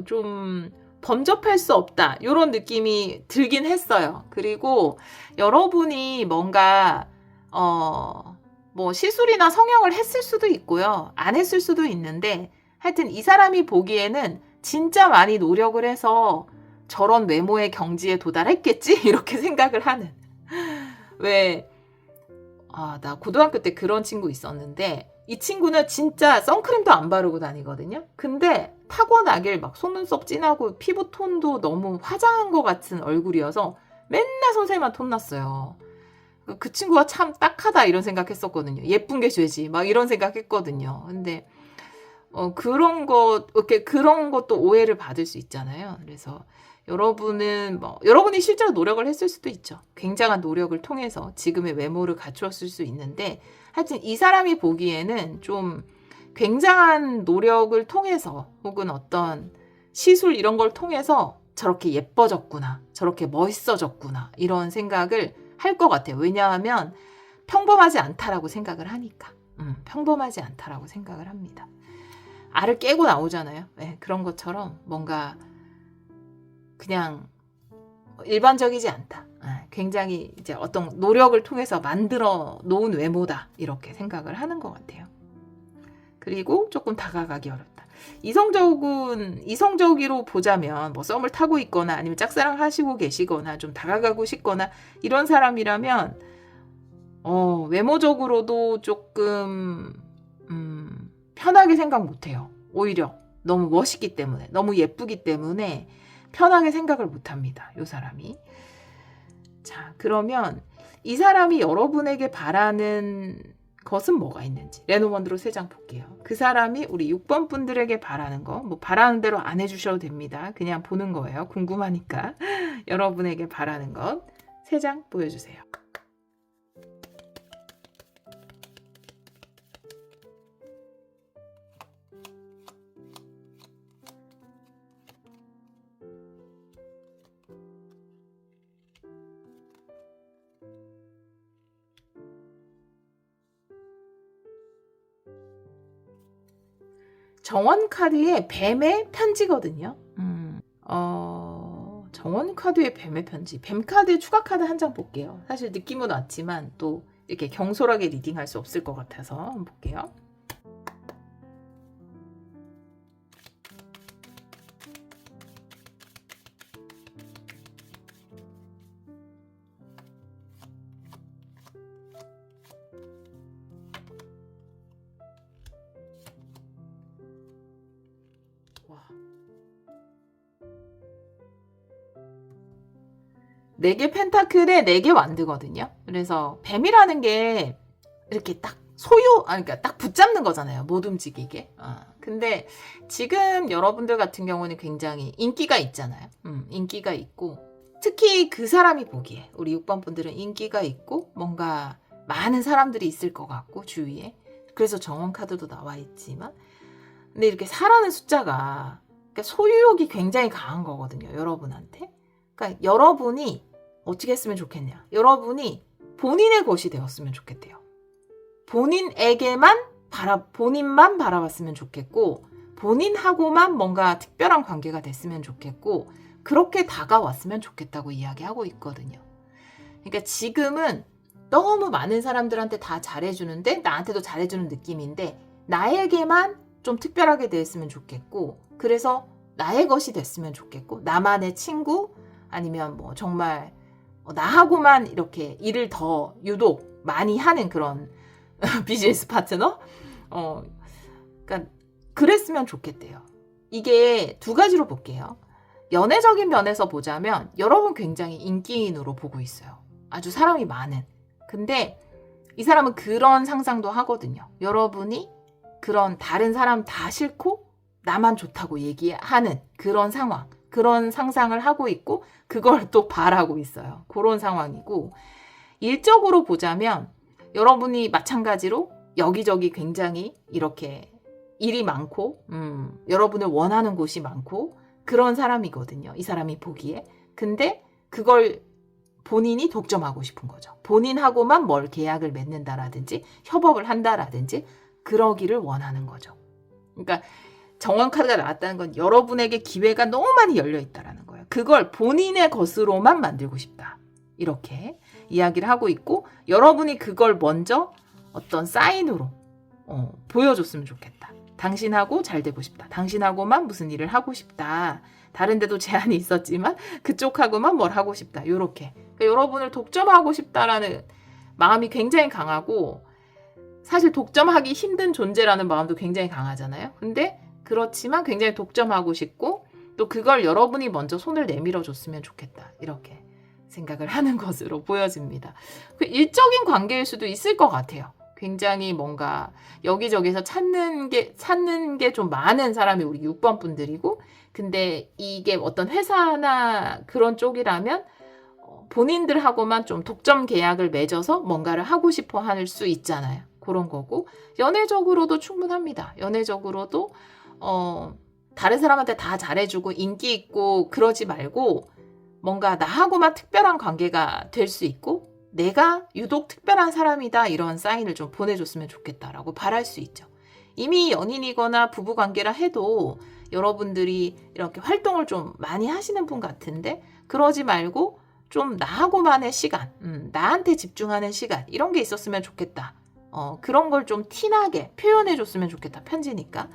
좀 범접할 수 없다 이런 느낌이 들긴 했어요. 그리고 여러분이 뭔가 뭐 시술이나 성형을 했을 수도 있고요. 안 했을 수도 있는데 하여튼 이 사람이 보기에는 진짜 많이 노력을 해서 저런 외모의 경지에 도달했겠지? 이렇게 생각을 하는. 왜 나 고등학교 때 그런 친구 있었는데 이 친구는 진짜 선크림도 안 바르고 다니거든요. 근데 타고나길 막 속눈썹 진하고 피부 톤도 너무 화장한 것 같은 얼굴이어서 맨날 선생님한테 혼났어요. 그 친구가 참 딱하다 이런 생각했었거든요. 예쁜 게 죄지 막 이런 생각했거든요. 근데 그런 것도 오해를 받을 수 있잖아요. 그래서 여러분은 여러분이 실제로 노력을 했을 수도 있죠. 굉장한 노력을 통해서 지금의 외모를 갖추었을 수 있는데 하여튼 이 사람이 보기에는 좀 굉장한 노력을 통해서 혹은 어떤 시술 이런 걸 통해서 저렇게 예뻐졌구나, 저렇게 멋있어졌구나 이런 생각을 할 것 같아요. 왜냐하면 평범하지 않다라고 생각을 하니까. 평범하지 않다라고 생각을 합니다. 알을 깨고 나오잖아요. 네, 그런 것처럼 뭔가 그냥 일반적이지 않다. 굉장히 이제 어떤 노력을 통해서 만들어 놓은 외모다. 이렇게 생각을 하는 것 같아요. 그리고 조금 다가가기 어렵다. 이성적으로 보자면 뭐 썸을 타고 있거나 아니면 짝사랑 하시고 계시거나 좀 다가가고 싶거나 이런 사람이라면 외모적으로도 조금 편하게 생각 못해요. 오히려 너무 멋있기 때문에, 너무 예쁘기 때문에 편하게 생각을 못합니다. 이 사람이. 자, 그러면 이 사람이 여러분에게 바라는 것은 뭐가 있는지 레노먼드로 3장 볼게요. 그 사람이 우리 6번 분들에게 바라는 거, 뭐 바라는 대로 안 해주셔도 됩니다. 그냥 보는 거예요. 궁금하니까. 여러분에게 바라는 것 3장 보여주세요. 정원 카드의 뱀의 편지거든요. 정원 카드의 뱀의 편지. 뱀 카드 추가 카드 한 장 볼게요. 사실 느낌은 왔지만 또 이렇게 경솔하게 리딩할 수 없을 것 같아서 한번 볼게요. 와. 4개 펜타클에 4개 완드거든요. 그래서 뱀이라는 게 이렇게 딱 그러니까 딱 붙잡는 거잖아요. 못 움직이게. 근데 지금 여러분들 같은 경우는 굉장히 인기가 있잖아요. 인기가 있고, 특히 그 사람이 보기에 우리 6번 분들은 인기가 있고 뭔가 많은 사람들이 있을 것 같고 주위에. 그래서 정원 카드도 나와 있지만, 근데 이렇게 4라는 숫자가 그러니까 소유욕이 굉장히 강한 거거든요. 여러분한테. 그러니까 여러분이 어떻게 했으면 좋겠냐. 여러분이 본인의 것이 되었으면 좋겠대요. 본인만 바라봤으면 좋겠고, 본인하고만 뭔가 특별한 관계가 됐으면 좋겠고, 그렇게 다가왔으면 좋겠다고 이야기하고 있거든요. 그러니까 지금은 너무 많은 사람들한테 다 잘해주는데, 나한테도 잘해주는 느낌인데, 나에게만 좀 특별하게 됐으면 좋겠고, 그래서 나의 것이 됐으면 좋겠고, 나만의 친구, 아니면 뭐 정말 나하고만 이렇게 일을 더 유독 많이 하는 그런 비즈니스 파트너? 그러니까 그랬으면 좋겠대요. 이게 2가지로 볼게요. 연애적인 면에서 보자면 여러분 굉장히 인기인으로 보고 있어요. 아주 사람이 많은. 근데 이 사람은 그런 상상도 하거든요. 여러분이 그런 다른 사람 다 싫고 나만 좋다고 얘기하는 그런 상황, 그런 상상을 하고 있고 그걸 또 바라고 있어요. 그런 상황이고, 일적으로 보자면 여러분이 마찬가지로 여기저기 굉장히 이렇게 일이 많고 여러분을 원하는 곳이 많고 그런 사람이거든요. 이 사람이 보기에. 근데 그걸 본인이 독점하고 싶은 거죠. 본인하고만 뭘 계약을 맺는다라든지 협업을 한다라든지 그러기를 원하는 거죠. 그러니까 정원 카드가 나왔다는 건 여러분에게 기회가 너무 많이 열려 있다라는 거예요. 그걸 본인의 것으로만 만들고 싶다. 이렇게 이야기를 하고 있고, 여러분이 그걸 먼저 어떤 사인으로 보여줬으면 좋겠다. 당신하고 잘 되고 싶다. 당신하고만 무슨 일을 하고 싶다. 다른 데도 제한이 있었지만 그쪽하고만 뭘 하고 싶다. 이렇게. 그러니까 여러분을 독점하고 싶다라는 마음이 굉장히 강하고, 사실 독점하기 힘든 존재라는 마음도 굉장히 강하잖아요. 근데 그렇지만 굉장히 독점하고 싶고, 또 그걸 여러분이 먼저 손을 내밀어 줬으면 좋겠다. 이렇게 생각을 하는 것으로 보여집니다. 그 일적인 관계일 수도 있을 것 같아요. 굉장히 뭔가 여기저기서 찾는 게 좀 많은 사람이 우리 6번 분들이고, 근데 이게 어떤 회사나 그런 쪽이라면 본인들하고만 좀 독점 계약을 맺어서 뭔가를 하고 싶어 할 수 있잖아요. 그런 거고, 연애적으로도 충분합니다. 연애적으로도 다른 사람한테 다 잘해주고 인기 있고 그러지 말고 뭔가 나하고만 특별한 관계가 될 수 있고 내가 유독 특별한 사람이다, 이런 사인을 좀 보내줬으면 좋겠다라고 바랄 수 있죠. 이미 연인이거나 부부관계라 해도 여러분들이 이렇게 활동을 좀 많이 하시는 분 같은데, 그러지 말고 좀 나하고만의 시간, 나한테 집중하는 시간, 이런 게 있었으면 좋겠다. 그런 걸 좀 티나게 표현해줬으면 좋겠다. 편지니까.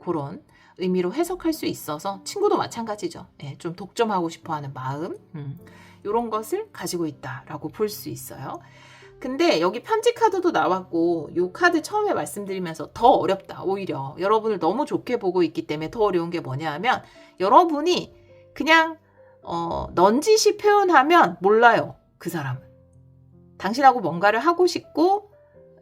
그런 의미로 해석할 수 있어서 친구도 마찬가지죠. 예, 좀 독점하고 싶어하는 마음 이런 것을 가지고 있다라고 볼 수 있어요. 근데 여기 편지 카드도 나왔고 이 카드 처음에 말씀드리면서 더 어렵다. 오히려 여러분을 너무 좋게 보고 있기 때문에 더 어려운 게 뭐냐 하면 여러분이 그냥 넌지시 표현하면 몰라요. 그 사람은. 당신하고 뭔가를 하고 싶고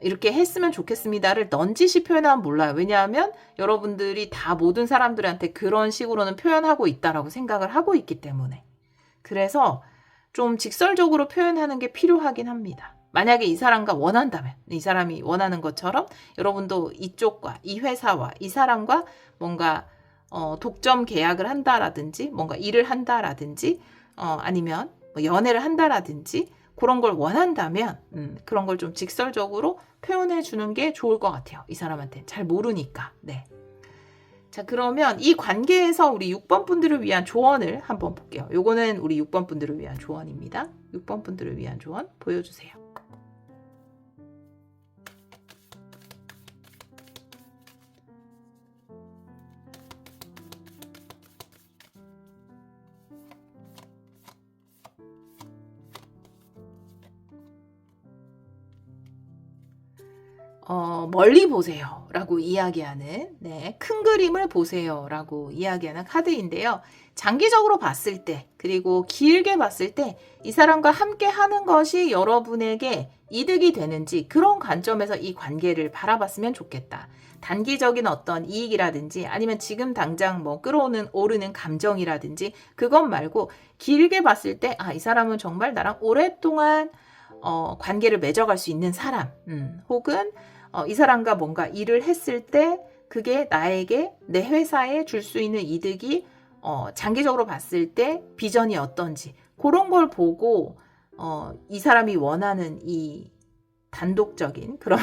이렇게 했으면 좋겠습니다를 넌지시 표현하면 몰라요. 왜냐하면 여러분들이 다 모든 사람들한테 그런 식으로는 표현하고 있다라고 생각을 하고 있기 때문에. 그래서 좀 직설적으로 표현하는 게 필요하긴 합니다. 만약에 이 사람과 원한다면, 이 사람이 원하는 것처럼 여러분도 이쪽과 이 회사와 이 사람과 뭔가 독점 계약을 한다라든지 뭔가 일을 한다라든지 아니면 뭐 연애를 한다라든지 그런 걸 원한다면 그런 걸 좀 직설적으로 표현해 주는 게 좋을 것 같아요. 이 사람한테 잘 모르니까. 네. 자, 그러면 이 관계에서 우리 6번 분들을 위한 조언을 한번 볼게요. 요거는 우리 6번 분들을 위한 조언입니다. 6번 분들을 위한 조언 보여주세요. 멀리 보세요 라고 이야기하는 큰 그림을 보세요 라고 이야기하는 카드인데요. 장기적으로 봤을 때 그리고 길게 봤을 때 이 사람과 함께 하는 것이 여러분에게 이득이 되는지 그런 관점에서 이 관계를 바라봤으면 좋겠다. 단기적인 어떤 이익이라든지 아니면 지금 당장 뭐 오르는 감정이라든지 그것 말고 길게 봤을 때 이 사람은 정말 나랑 오랫동안 관계를 맺어갈 수 있는 사람 혹은 이 사람과 뭔가 일을 했을 때 그게 나에게 내 회사에 줄 수 있는 이득이 장기적으로 봤을 때 비전이 어떤지 그런 걸 보고 이 사람이 원하는 이 단독적인 그런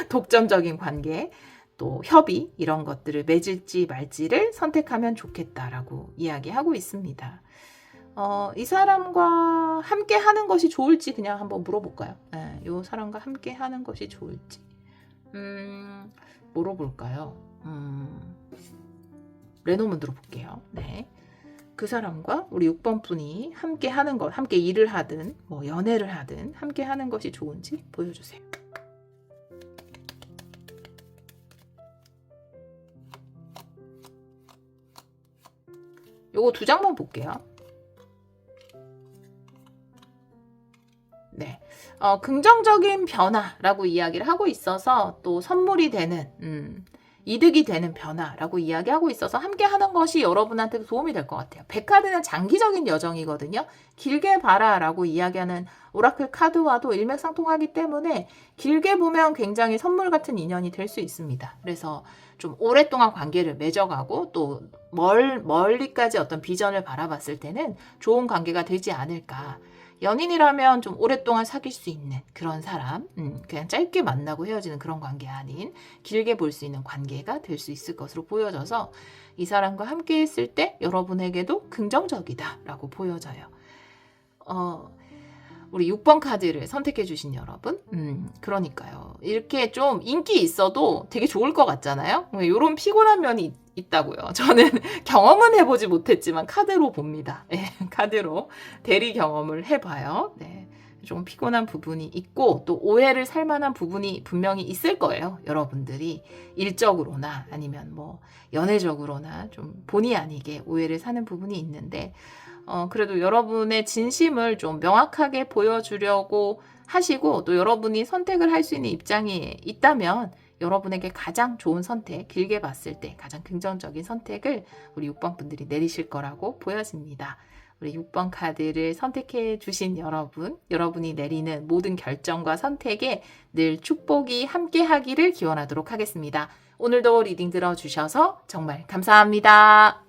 독점적인 관계 또 협의 이런 것들을 맺을지 말지를 선택하면 좋겠다라고 이야기하고 있습니다. 이 사람과 함께 하는 것이 좋을지 그냥 한번 물어볼까요? 네, 이 사람과 함께 하는 것이 좋을지. 물어볼까요? 레노문드로 볼게요. 네. 그 사람과 우리 6번 분이 함께 하는 것, 함께 일을 하든, 뭐 연애를 하든, 함께 하는 것이 좋은지 보여주세요. 요거 2장만 볼게요. 네. 긍정적인 변화라고 이야기를 하고 있어서 또 선물이 되는, 이득이 되는 변화라고 이야기하고 있어서 함께 하는 것이 여러분한테도 도움이 될 것 같아요. 100카드는 장기적인 여정이거든요. 길게 봐라라고 이야기하는 오라클 카드와도 일맥상통하기 때문에 길게 보면 굉장히 선물 같은 인연이 될 수 있습니다. 그래서 좀 오랫동안 관계를 맺어가고 또 멀리까지 어떤 비전을 바라봤을 때는 좋은 관계가 되지 않을까. 연인이라면 좀 오랫동안 사귈 수 있는 그런 사람, 그냥 짧게 만나고 헤어지는 그런 관계 아닌 길게 볼 수 있는 관계가 될 수 있을 것으로 보여져서 이 사람과 함께 했을 때 여러분에게도 긍정적이다라고 보여져요. 우리 6번 카드를 선택해 주신 여러분, 그러니까요. 이렇게 좀 인기 있어도 되게 좋을 것 같잖아요. 이런 피곤한 면이 있다고요. 저는 경험은 해보지 못했지만 카드로 봅니다. 네, 카드로 대리 경험을 해봐요. 네, 좀 피곤한 부분이 있고 또 오해를 살 만한 부분이 분명히 있을 거예요. 여러분들이 일적으로나 아니면 뭐 연애적으로나 좀 본의 아니게 오해를 사는 부분이 있는데 그래도 여러분의 진심을 좀 명확하게 보여주려고 하시고 또 여러분이 선택을 할 수 있는 입장이 있다면 여러분에게 가장 좋은 선택, 길게 봤을 때 가장 긍정적인 선택을 우리 6번 분들이 내리실 거라고 보여집니다. 우리 6번 카드를 선택해 주신 여러분, 여러분이 내리는 모든 결정과 선택에 늘 축복이 함께 하기를 기원하도록 하겠습니다. 오늘도 리딩 들어주셔서 정말 감사합니다.